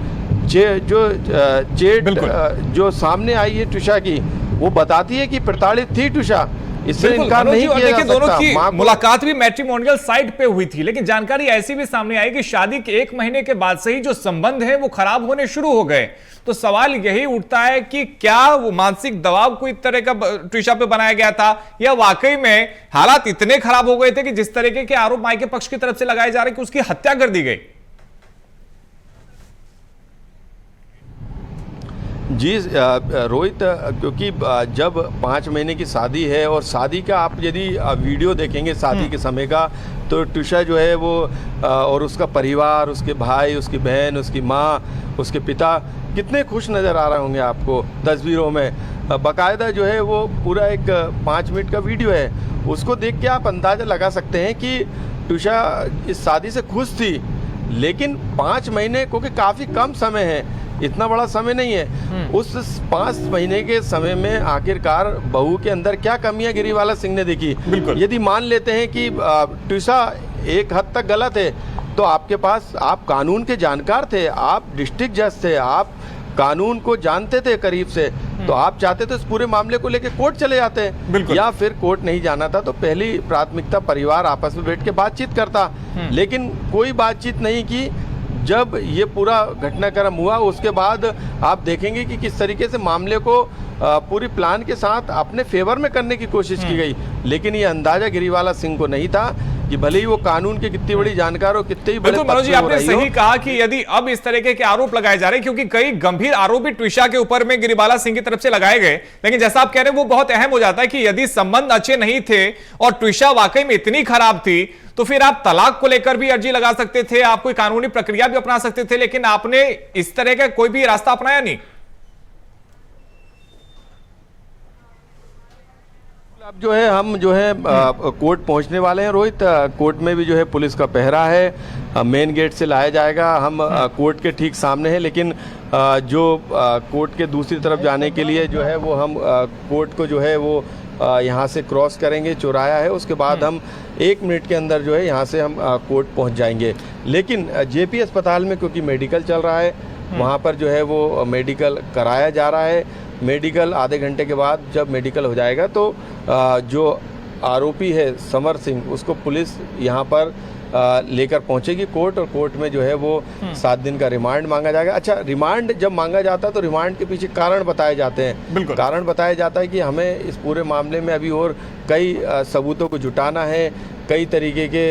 जो सामने आई है ट्विशा की, वो बताती है कि प्रताड़ित थी ट्विशा, इससे इनकार नहीं किया जा सकता। दोनों की मुलाकात भी मैट्रिमोनियल साइट पे हुई थी, लेकिन जानकारी ऐसी भी सामने आई कि शादी के 1 महीने के बाद से ही जो संबंध है वो खराब होने शुरू हो गए। तो सवाल यही उठता है कि क्या वो मानसिक दबाव कोई तरह का ट्विशा पे बनाया गया था, या वाकई में हालात इतने खराब हो गए थे कि जिस तरीके के आरोप माई के पक्ष की तरफ से लगाए जा रहे कि उसकी हत्या कर दी गई। जी रोहित, क्योंकि जब 5 महीने की शादी है और शादी का आप यदि वीडियो देखेंगे शादी के समय का, तो ट्विशा जो है वो और उसका परिवार, उसके भाई, उसकी बहन, उसकी माँ, उसके पिता कितने खुश नज़र आ रहे होंगे आपको तस्वीरों में। बाकायदा जो है वो पूरा एक 5 मिनट का वीडियो है, उसको देख के आप अंदाज़ा लगा सकते हैं कि ट्विशा इस शादी से खुश थी। लेकिन 5 महीने, क्योंकि काफ़ी कम समय है, इतना बड़ा समय नहीं है, उस 5 महीने के समय में आखिरकार बहू के अंदर क्या कमियां गिरीवाला सिंह ने देखी। यदि मान लेते हैं कि ट्विशा एक हद तक गलत है, तो आपके पास, आप कानून के जानकार थे, आप डिस्ट्रिक्ट जज थे, आप कानून को जानते थे करीब से, तो आप चाहते तो इस पूरे मामले को लेकर कोर्ट चले जाते हैं, या फिर कोर्ट नहीं जाना था तो पहली प्राथमिकता परिवार आपस में बैठ के बातचीत करता। लेकिन कोई बातचीत नहीं की। जब ये पूरा घटनाक्रम हुआ उसके बाद आप देखेंगे कि किस तरीके से मामले को पूरी प्लान के साथ अपने फेवर में करने की कोशिश की गई। लेकिन ये अंदाजा गिरीवाला सिंह को नहीं था कि भले ही वो कानून के कितनी बड़ी जानकार हो, कितने ही बड़े मनोज जी, आपने सही कहा कि यदि अब इस तरीके के आरोप लगाए जा रहे हैं, क्योंकि कई गंभीर आरोप भी ट्विशा के ऊपर में गिरीवाला सिंह की तरफ से लगाए गए, लेकिन जैसा आप कह रहे हैं वो बहुत अहम हो जाता है कि यदि संबंध अच्छे नहीं थे और ट्विशा वाकई में इतनी खराब थी, तो फिर आप तलाक को लेकर भी अर्जी लगा सकते थे, आप कोई कानूनी प्रक्रिया भी अपना सकते थे, लेकिन आपने इस तरह का कोई भी रास्ता अपनाया नहीं। अब जो है हम जो है कोर्ट पहुंचने वाले हैं रोहित। कोर्ट में भी जो है पुलिस का पहरा है, मेन गेट से लाया जाएगा। हम कोर्ट के ठीक सामने हैं, लेकिन जो कोर्ट के दूसरी तरफ जाने के लिए जो है वो हम कोर्ट को जो है वो यहाँ से क्रॉस करेंगे, चौराया है, उसके बाद हम 1 मिनट के अंदर जो है यहाँ से हम कोर्ट पहुँच जाएंगे। लेकिन जेपी अस्पताल में क्योंकि मेडिकल चल रहा है, वहाँ पर जो है वो मेडिकल कराया जा रहा है। मेडिकल आधे घंटे के बाद जब मेडिकल हो जाएगा तो जो आरोपी है समर सिंह, उसको पुलिस यहाँ पर लेकर पहुंचेगी कोर्ट, और कोर्ट में जो है वो 7 दिन का रिमांड मांगा जाएगा। अच्छा, रिमांड जब मांगा जाता है तो रिमांड के पीछे कारण बताए जाते हैं। कारण बताया जाता है कि हमें इस पूरे मामले में अभी और कई सबूतों को जुटाना है, कई तरीके के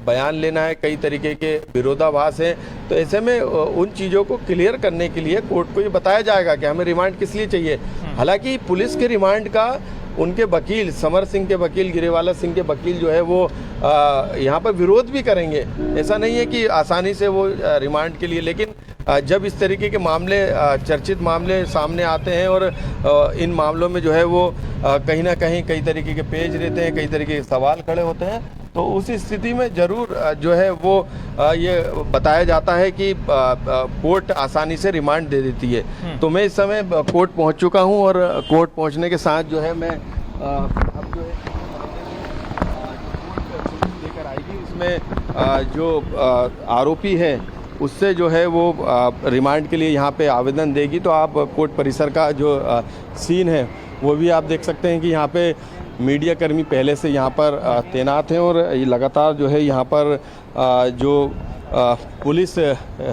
बयान लेना है, कई तरीके के विरोधाभास हैं। तो ऐसे में उन चीज़ों को क्लियर करने के लिए कोर्ट को ये बताया जाएगा कि हमें रिमांड किस लिए चाहिए। हालांकि पुलिस के रिमांड का उनके वकील समर सिंह के वकील, गिरेवाला सिंह के वकील जो है वो यहाँ पर विरोध भी करेंगे। ऐसा नहीं है कि आसानी से वो रिमांड के लिए, लेकिन जब इस तरीके के मामले, चर्चित मामले सामने आते हैं और इन मामलों में जो है वो कहीं ना कहीं कई तरीके के पेज रहते हैं, कई तरीके के सवाल खड़े होते हैं, तो उस स्थिति में ज़रूर जो है वो ये बताया जाता है कि कोर्ट आसानी से रिमांड दे देती है। तो मैं इस समय कोर्ट पहुंच चुका हूं और कोर्ट पहुंचने के साथ जो है मैं अब जो है लेकर आएगी, उसमें जो आरोपी है उससे जो है वो रिमांड के लिए यहाँ पे आवेदन देगी। तो आप कोर्ट परिसर का जो सीन है वो भी आप देख सकते हैं कि यहाँ पे मीडिया कर्मी पहले से यहाँ पर तैनात हैं और ये लगातार जो है यहाँ पर जो पुलिस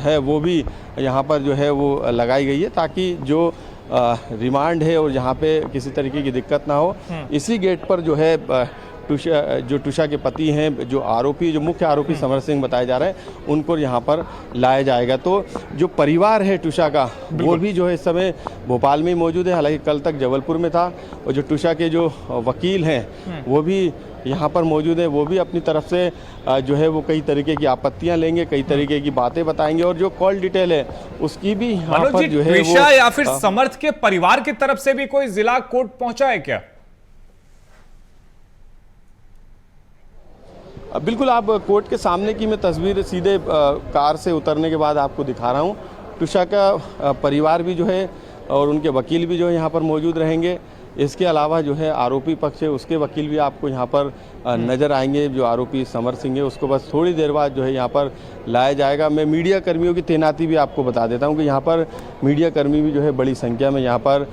है वो भी यहाँ पर जो है वो लगाई गई है, ताकि जो रिमांड है और यहाँ पे किसी तरीके की दिक्कत ना हो। इसी गेट पर जो है टुशा के पति हैं, जो आरोपी, जो मुख्य आरोपी समर सिंह बताए जा रहे हैं, उनको यहाँ पर लाया जाएगा। तो जो परिवार है टुशा का वो भी जो है इस समय भोपाल में ही मौजूद है, हालांकि कल तक जबलपुर में था। और जो टुशा के जो वकील हैं वो भी यहाँ पर मौजूद है, वो भी अपनी तरफ से जो है वो कई तरीके की आपत्तियां लेंगे, कई तरीके की बातें बताएंगे और जो कॉल डिटेल है उसकी भी यहाँ पर जो है वो या फिर समर्थ के परिवार की तरफ से भी कोई जिला कोर्ट पहुंचा है क्या? बिल्कुल, आप कोर्ट के सामने की मैं तस्वीर सीधे कार से उतरने के बाद आपको दिखा रहा हूँ। टुशा का परिवार भी जो है और उनके वकील भी जो है यहाँ पर मौजूद रहेंगे। इसके अलावा जो है आरोपी पक्ष है उसके वकील भी आपको यहाँ पर नज़र आएंगे। जो आरोपी समर सिंह है उसको बस थोड़ी देर बाद जो है यहाँ पर लाया जाएगा। मैं मीडिया कर्मियों की तैनाती भी आपको बता देता हूँ कि यहाँ पर मीडिया कर्मी भी जो है बड़ी संख्या में यहाँ पर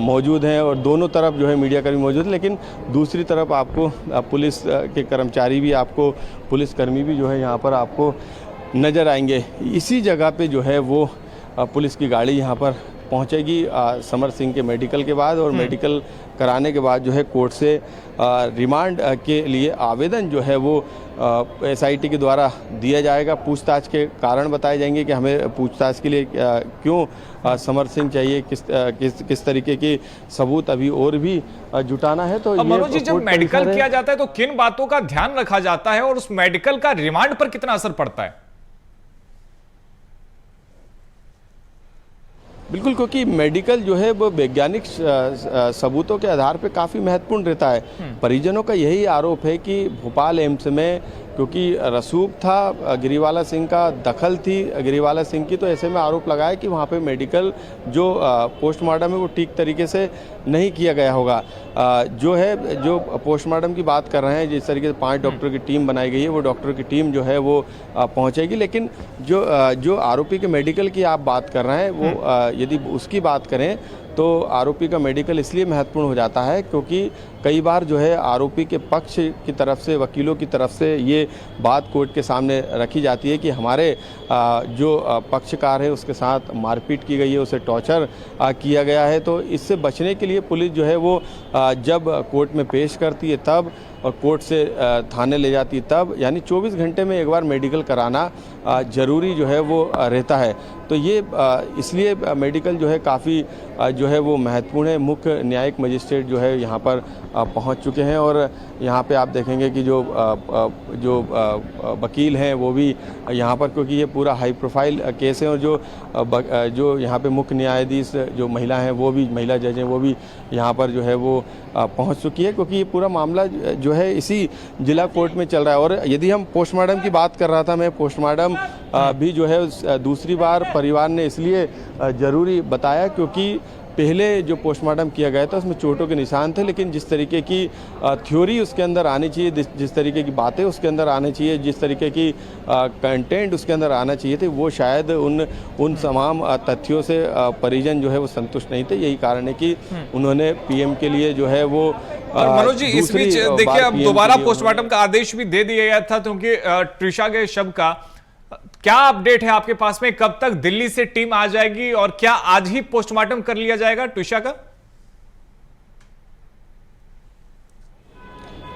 मौजूद हैं और दोनों तरफ जो है मीडिया कर्मी मौजूद हैं, लेकिन दूसरी तरफ आपको पुलिस के कर्मचारी भी, आपको पुलिसकर्मी भी जो है यहाँ पर आपको नज़र आएंगे। इसी जगह पर जो है वो पुलिस की गाड़ी यहाँ पर पहुंचेगी समर सिंह के मेडिकल के बाद, और मेडिकल कराने के बाद जो है कोर्ट से रिमांड के लिए आवेदन जो है वो एसआईटी के द्वारा दिया जाएगा। पूछताछ के कारण बताए जाएंगे कि हमें पूछताछ के लिए क्यों समर सिंह चाहिए, किस तरीके के सबूत अभी और भी जुटाना है। तो मनोज जी, जब मेडिकल किया जाता है तो किन बातों का ध्यान रखा जाता है और उस मेडिकल का रिमांड पर कितना असर पड़ता है? बिल्कुल, क्योंकि मेडिकल जो है वो वैज्ञानिक सबूतों के आधार पे काफ़ी महत्वपूर्ण रहता है। परिजनों का यही आरोप है कि भोपाल एम्स में क्योंकि रसूख था, गिरीवाला सिंह का दखल थी गिरीवाला सिंह की, तो ऐसे में आरोप लगाया कि वहाँ पे मेडिकल जो पोस्टमार्टम है वो ठीक तरीके से नहीं किया गया होगा। जो पोस्टमार्टम की बात कर रहे हैं, जिस तरीके से 5 डॉक्टर की टीम बनाई गई है, वो डॉक्टर की टीम जो है वो पहुँचेगी। लेकिन जो आरोपी के मेडिकल की आप बात कर रहे हैं वो यदि उसकी बात करें तो आरोपी का मेडिकल इसलिए महत्वपूर्ण हो जाता है क्योंकि कई बार जो है आरोपी के पक्ष की तरफ से, वकीलों की तरफ से ये बात कोर्ट के सामने रखी जाती है कि हमारे जो पक्षकार है उसके साथ मारपीट की गई है, उसे टॉर्चर किया गया है। तो इससे बचने के लिए पुलिस जो है वो जब कोर्ट में पेश करती है तब, और कोर्ट से थाने ले जाती है तब, यानी 24 घंटे में एक बार मेडिकल कराना ज़रूरी जो है वो रहता है। तो ये इसलिए मेडिकल जो है काफ़ी जो है वो महत्वपूर्ण है। मुख्य न्यायिक मजिस्ट्रेट जो है यहाँ पर पहुँच चुके हैं और यहाँ पे आप देखेंगे कि जो वकील हैं वो भी यहाँ पर, क्योंकि ये पूरा हाई प्रोफाइल केस है, और जो यहाँ पे मुख्य न्यायाधीश जो महिला हैं वो भी, महिला जज हैं वो भी यहाँ पर जो है वो पहुँच चुकी है, क्योंकि ये पूरा मामला जो है इसी जिला कोर्ट में चल रहा है। और यदि हम पोस्टमार्टम की बात कर रहा था मैं, पोस्टमार्टम भी जो है दूसरी बार परिवार ने इसलिए ज़रूरी बताया क्योंकि पहले जो पोस्टमार्टम किया गया था उसमें चोटों के निशान थे, लेकिन जिस तरीके की थ्योरी उसके अंदर आनी चाहिए, जिस तरीके की बातें उसके अंदर आनी चाहिए, जिस तरीके की कंटेंट उसके अंदर आना चाहिए थे, वो शायद उन तमाम तथ्यों से परिजन जो है वो संतुष्ट नहीं थे। यही कारण है कि उन्होंने पीएम के लिए जो है वो मनोज जी, इस बीच देखिए अब दोबारा पोस्टमार्टम का आदेश भी दे दिया गया था, क्योंकि ट्रिशा के शव का क्या अपडेट है आपके पास में? कब तक दिल्ली से टीम आ जाएगी और क्या आज ही पोस्टमार्टम कर लिया जाएगा ट्रिशा का?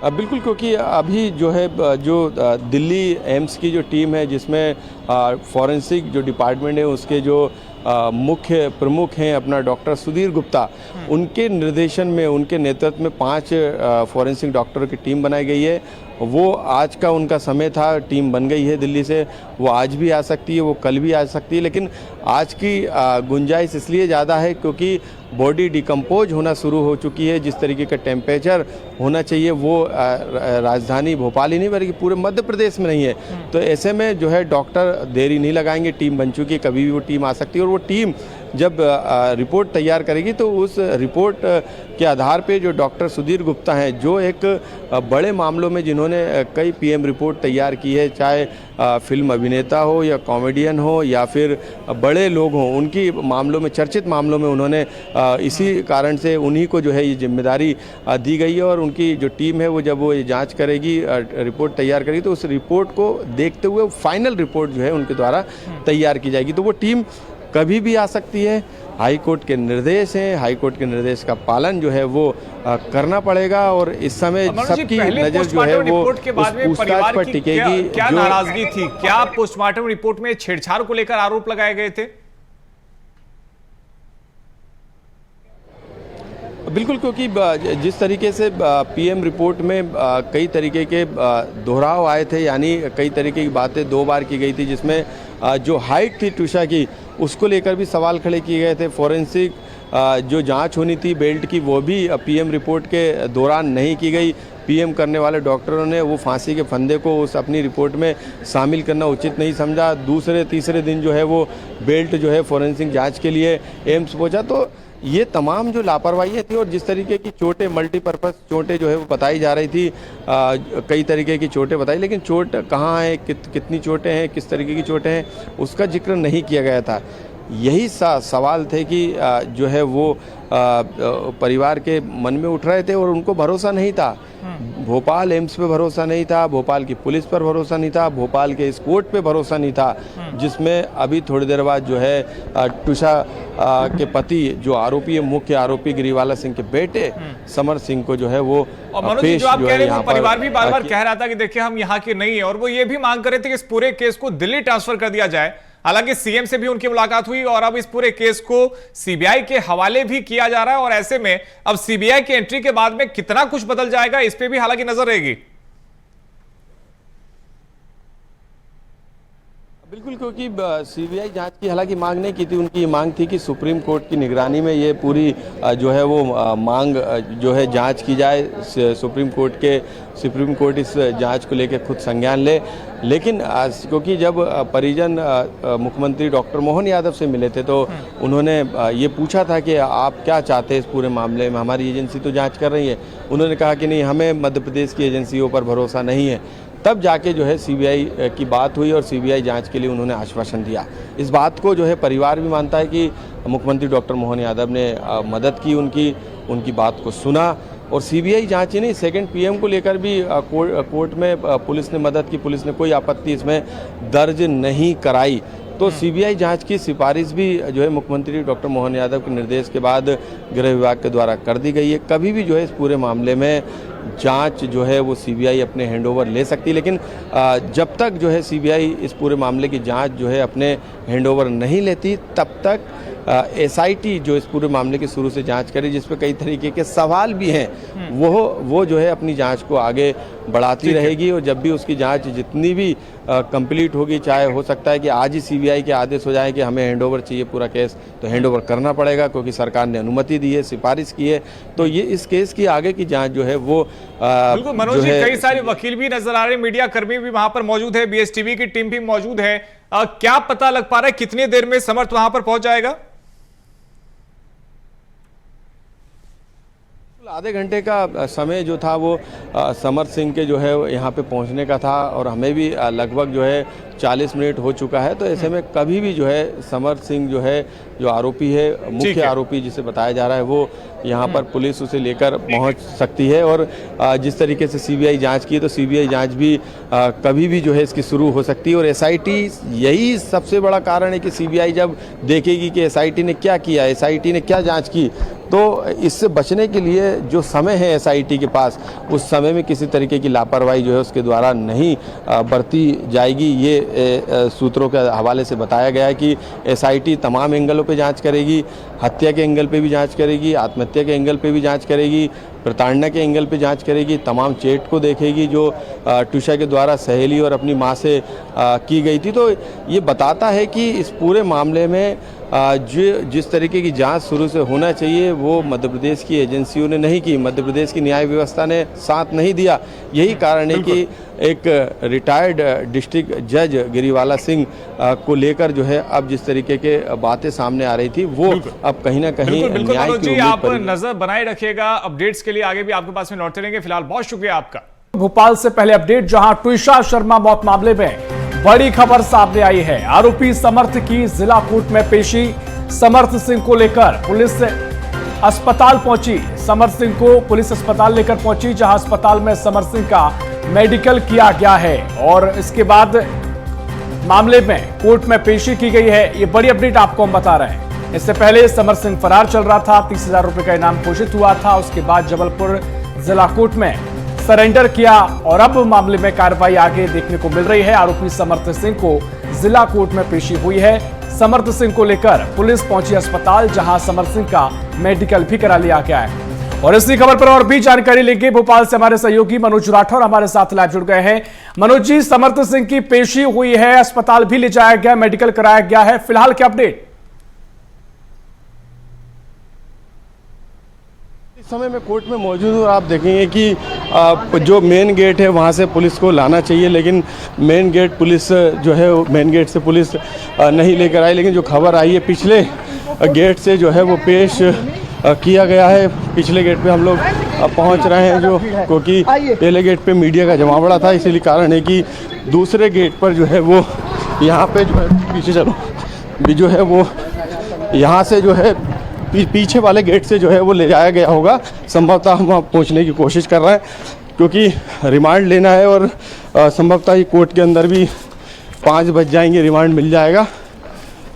बिल्कुल, क्योंकि अभी जो है जो दिल्ली एम्स की जो टीम है जिसमें फॉरेंसिक जो डिपार्टमेंट है उसके जो मुख्य प्रमुख हैं अपना डॉक्टर सुधीर गुप्ता, उनके निर्देशन में उनके नेतृत्व में 5 फॉरेंसिक डॉक्टरों की टीम बनाई गई है। वो आज का उनका समय था, टीम बन गई है दिल्ली से, वो आज भी आ सकती है, वो कल भी आ सकती है, लेकिन आज की गुंजाइश इसलिए ज़्यादा है क्योंकि बॉडी डिकम्पोज होना शुरू हो चुकी है। जिस तरीके का टेम्परेचर होना चाहिए वो राजधानी भोपाल ही नहीं बल्कि पूरे मध्य प्रदेश में नहीं है। तो ऐसे में जो है डॉक्टर देरी नहीं लगाएंगे, टीम बन चुकी है, कभी भी वो टीम आ सकती है और वो टीम जब रिपोर्ट तैयार करेगी तो उस रिपोर्ट के आधार पे जो डॉक्टर सुधीर गुप्ता हैं, जो एक बड़े मामलों में जिन्होंने कई पीएम रिपोर्ट तैयार की है, चाहे फिल्म अभिनेता हो या कॉमेडियन हो या फिर बड़े लोग हों, उनकी मामलों में चर्चित मामलों में उन्होंने इसी कारण से उन्हीं को जो है ये जिम्मेदारी दी गई है और उनकी जो टीम है वो जब वो ये जाँच करेगी, रिपोर्ट तैयार करेगी, तो उस रिपोर्ट को देखते हुए फाइनल रिपोर्ट जो है उनके द्वारा तैयार की जाएगी। तो वो टीम कभी भी आ सकती है। हाई कोर्ट के निर्देश हैं, हाई कोर्ट के निर्देश का पालन जो है वो करना पड़ेगा और इस समय सबकी नज़र जो है वो उस पूछताछ पर टिकेगी। क्या नाराजगी थी? क्या पोस्टमार्टम रिपोर्ट में छेड़छाड़ को लेकर आरोप लगाए गए थे? बिल्कुल, क्योंकि जिस तरीके से पीएम रिपोर्ट में कई तरीके के दोहराव आए थे, यानी कई तरीके की बातें 2 बार की गई थी, जिसमें जो हाइट थी ट्यूशा की उसको लेकर भी सवाल खड़े किए गए थे। फॉरेंसिक जो जांच होनी थी बेल्ट की वो भी पीएम रिपोर्ट के दौरान नहीं की गई। पीएम करने वाले डॉक्टरों ने वो फांसी के फंदे को उस अपनी रिपोर्ट में शामिल करना उचित नहीं समझा। दूसरे तीसरे दिन जो है वो बेल्ट जो है फॉरेंसिक जांच के लिए एम्स पहुंचा। तो ये तमाम जो लापरवाहियाँ थी और जिस तरीके की चोटें, मल्टीपर्पज़ चोटें जो है वो बताई जा रही थी, कई तरीके की चोटें बताई, लेकिन चोट कहाँ है, कितनी चोटें हैं, किस तरीके की चोटें हैं, उसका जिक्र नहीं किया गया था। यही सवाल थे कि जो है वो परिवार के मन में उठ रहे थे और उनको भरोसा नहीं था। भोपाल एम्स पे भरोसा नहीं था, भोपाल की पुलिस पर भरोसा नहीं था, भोपाल के इस कोर्ट पे भरोसा नहीं था, जिसमें अभी थोड़ी देर बाद जो है ट्यूशा के पति जो आरोपी है, मुख्य आरोपी गिरिवाला सिंह के बेटे समर सिंह को जो है वो और मनोज जी, जो आप कह रहे हैं वो परिवार भी बार बार कह रहा था कि देखिए हम यहाँ के नहीं है और वो ये भी मांग कर रहे थे कि इस पूरे केस को दिल्ली ट्रांसफर कर दिया जाए। हालांकि सीएम से भी उनकी मुलाकात हुई और अब इस पूरे केस को सीबीआई के हवाले भी किया जा रहा है और ऐसे में अब सीबीआई की एंट्री के बाद में कितना कुछ बदल जाएगा इस पे भी हालांकि नजर रहेगी। बिल्कुल, क्योंकि सीबीआई जांच की हालांकि मांग नहीं की थी। उनकी ये मांग थी कि सुप्रीम कोर्ट की निगरानी में ये पूरी जो है वो मांग जो है जांच की जाए, सुप्रीम कोर्ट इस जांच को लेकर खुद संज्ञान ले। लेकिन क्योंकि जब परिजन मुख्यमंत्री डॉक्टर मोहन यादव से मिले थे तो उन्होंने ये पूछा था कि आप क्या चाहते हैं इस पूरे मामले में, हमारी एजेंसी तो जांच कर रही है। उन्होंने कहा कि नहीं, हमें मध्य प्रदेश की एजेंसियों पर भरोसा नहीं है। तब जाके जो है सीबीआई की बात हुई और सीबीआई जांच के लिए उन्होंने आश्वासन दिया। इस बात को जो है परिवार भी मानता है कि मुख्यमंत्री डॉक्टर मोहन यादव ने मदद की, उनकी बात को सुना और सीबीआई जांच ही नहीं, सेकंड पीएम को लेकर भी कोर्ट में पुलिस ने मदद की। पुलिस ने कोई आपत्ति इसमें दर्ज नहीं कराई। तो सीबीआई जांच की सिफारिश भी जो है मुख्यमंत्री डॉक्टर मोहन यादव के निर्देश के बाद गृह विभाग के द्वारा कर दी गई है। कभी भी जो है इस पूरे मामले में जांच जो है वो सीबीआई अपने हैंडओवर ले सकती है, लेकिन जब तक जो है सीबीआई इस पूरे मामले की जांच जो है अपने हैंडओवर नहीं लेती तब तक एसआईटी जो इस पूरे मामले की शुरू से जांच करे, जिस पे कई तरीके के सवाल भी हैं, वो जो है अपनी जांच को आगे बढ़ाती रहेगी और जब भी उसकी जांच जितनी भी कंप्लीट होगी, चाहे हो सकता है कि आज ही सीबीआई के आदेश हो जाए कि हमें हैंडओवर चाहिए पूरा केस, तो हैंडओवर करना पड़ेगा क्योंकि सरकार ने अनुमति दी है, सिफारिश की है। तो ये इस केस की आगे की जांच जो है वो बिल्कुल। मनोज जी, कई सारे वकील भी नजर आ रहे हैं, मीडिया कर्मी भी वहां पर मौजूद है, बीएसटीवी की टीम भी मौजूद है। क्या पता लग पा रहा है कितनी देर में समर्थ वहां पर पहुंच जाएगा? आधे घंटे का समय जो था वो समर सिंह के जो है यहाँ पे पहुँचने का था और हमें भी लगभग जो है 40 मिनट हो चुका है। तो ऐसे में कभी भी जो है समर सिंह जो है, जो आरोपी है, मुख्य आरोपी जिसे बताया जा रहा है, वो यहाँ पर पुलिस उसे लेकर पहुँच सकती है। और जिस तरीके से सीबीआई जांच की, तो सीबीआई जांच भी कभी भी जो है इसकी शुरू हो सकती है। और एसआईटी, यही सबसे बड़ा कारण है कि सीबीआई जब देखेगी कि एसआईटी ने क्या किया, एसआईटी ने क्या जांच की, तो इससे बचने के लिए जो समय है एसआईटी के पास, उस समय में किसी तरीके की लापरवाही जो है उसके द्वारा नहीं बरती जाएगी। ये सूत्रों के हवाले से बताया गया है कि एसआईटी तमाम एंगलों पे जांच करेगी, हत्या के एंगल पे भी जांच करेगी, आत्महत्या के एंगल पे भी जांच करेगी, प्रताड़ना के एंगल पे जांच करेगी, तमाम चैट को देखेगी जो ट्यूशा के द्वारा सहेली और अपनी मां से की गई थी। तो ये बताता है कि इस पूरे मामले में जिस तरीके की जांच शुरू से होना चाहिए वो मध्य प्रदेश की एजेंसियों ने नहीं की, मध्य प्रदेश की न्याय व्यवस्था ने साथ नहीं दिया। यही कारण है कि एक रिटायर्ड डिस्ट्रिक्ट जज गिरिवाला सिंह को लेकर जो है अब जिस तरीके के बातें सामने आ रही थी, वो अब कहीं ना कहीं न्याय की आप नजर बनाए रखिएगा। अपडेट्स के लिए आगे भी आपके पास में लौटते रहेंगे। फिलहाल बहुत शुक्रिया आपका। भोपाल से पहले अपडेट, जहां ट्विशा शर्मा मौत मामले में बड़ी खबर सामने आई है। आरोपी समर्थ की जिला कोर्ट में पेशी। समर्थ सिंह को लेकर पुलिस अस्पताल पहुंची। समर्थ सिंह को पुलिस अस्पताल लेकर पहुंची, जहां अस्पताल में समर्थ सिंह का मेडिकल किया गया है और इसके बाद मामले में कोर्ट में पेशी की गई है। ये बड़ी अपडेट आपको हम बता रहे हैं। इससे पहले समर्थ सिंह फरार चल रहा था, 30,000 रुपए का इनाम घोषित हुआ था। उसके बाद जबलपुर जिला कोर्ट में सरेंडर किया और अब मामले में कार्रवाई आगे देखने को मिल रही है। आरोपी समर्थ सिंह को जिला कोर्ट में पेशी हुई है। समर्थ सिंह को लेकर पुलिस पहुंची अस्पताल, जहां समर्थ सिंह का मेडिकल भी करा लिया गया है। और इसी खबर पर और भी जानकारी लेंगे। भोपाल से हमारे सहयोगी मनोज राठौर हमारे साथ लाइव जुड़ गए हैं। मनोज जी, समर्थ सिंह की पेशी हुई है, अस्पताल भी ले जाया गया, मेडिकल कराया गया है, फिलहाल क्या अपडेट? इस समय मैं कोर्ट में मौजूद हूँ। आप देखेंगे कि जो मेन गेट है वहाँ से पुलिस को लाना चाहिए, लेकिन मेन गेट पुलिस जो है मेन गेट से पुलिस नहीं लेकर आई। लेकिन जो खबर आई है पिछले गेट से जो है वो पेश किया गया है। पिछले गेट पे हम लोग पहुंच रहे हैं, जो क्योंकि पहले गेट पे मीडिया का जमावड़ा था, इसीलिए कारण है कि दूसरे गेट पर जो है वो यहाँ पे जो है पीछे चलो भी जो है वो यहाँ से जो है पीछे वाले गेट से जो है वो ले जाया गया होगा। संभवतः हम वहाँ पहुँचने की कोशिश कर रहे हैं, क्योंकि रिमांड लेना है और संभवतः ये कोर्ट के अंदर भी 5 बज जाएंगे, रिमांड मिल जाएगा।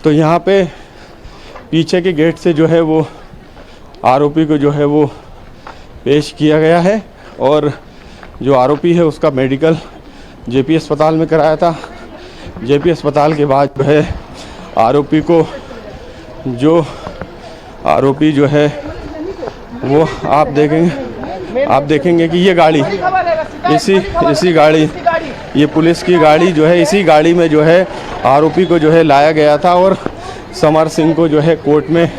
तो यहाँ पे पीछे के गेट से जो है वो आरोपी को जो है वो पेश किया गया है और जो आरोपी है उसका मेडिकल जेपी अस्पताल में कराया था। जेपी अस्पताल के बाद जो है आरोपी जो है वो आप देखेंगे कि ये गाड़ी इसी गाड़ी, ये पुलिस की गाड़ी जो है, इसी गाड़ी में जो है आरोपी को जो है लाया गया था और समर सिंह को जो है कोर्ट में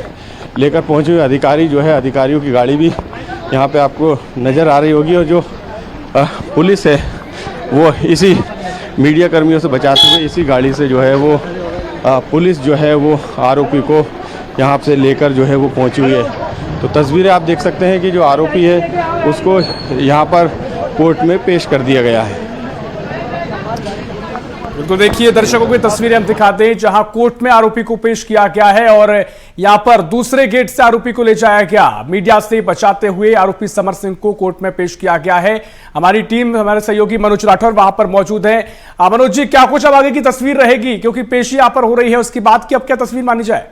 लेकर पहुंचे हुए अधिकारी जो है, अधिकारियों की गाड़ी भी यहाँ पे आपको नज़र आ रही होगी। और जो पुलिस है वो इसी मीडिया कर्मियों से बचाते हुए इसी गाड़ी से जो है वो पुलिस जो है वो आरोपी को यहाँ से लेकर जो है वो पहुँची हुई है। तो तस्वीरें आप देख सकते हैं कि जो आरोपी है उसको यहाँ पर कोर्ट में पेश कर दिया गया है। तो देखिए दर्शकों की तस्वीरें हम दिखाते हैं, जहां कोर्ट में आरोपी को पेश किया गया है और यहां पर दूसरे गेट से आरोपी को ले जाया गया। मीडिया से बचाते हुए आरोपी समर सिंह को कोर्ट में पेश किया गया है। हमारी टीम, हमारे सहयोगी मनोज राठौर वहां पर मौजूद है। मनोज जी, क्या कुछ अब आगे की तस्वीर रहेगी, क्योंकि पेशी यहां पर हो रही है, उसके बाद की अब क्या तस्वीर मानी जाए?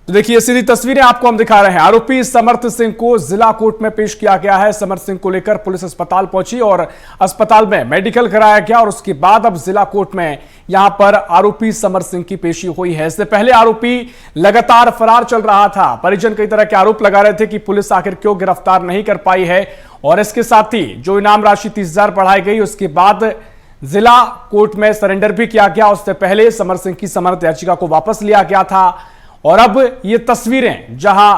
तो देखिए सीधी तस्वीरें आपको हम दिखा रहे हैं। आरोपी समर्थ सिंह को जिला कोर्ट में पेश किया गया है। समर्थ सिंह को लेकर पुलिस अस्पताल पहुंची और अस्पताल में मेडिकल कराया गया और उसके बाद अब जिला कोर्ट में यहां पर आरोपी समर्थ सिंह की पेशी हुई है। इससे पहले आरोपी लगातार फरार चल रहा था। परिजन कई तरह के आरोप लगा रहे थे कि पुलिस आखिर क्यों गिरफ्तार नहीं कर पाई है और इसके साथ ही जो इनाम राशि 30,000 बढ़ाई गई, उसके बाद जिला कोर्ट में सरेंडर भी किया गया। उससे पहले समर सिंह की जमानत याचिका को वापस लिया गया था और अब ये तस्वीरें जहां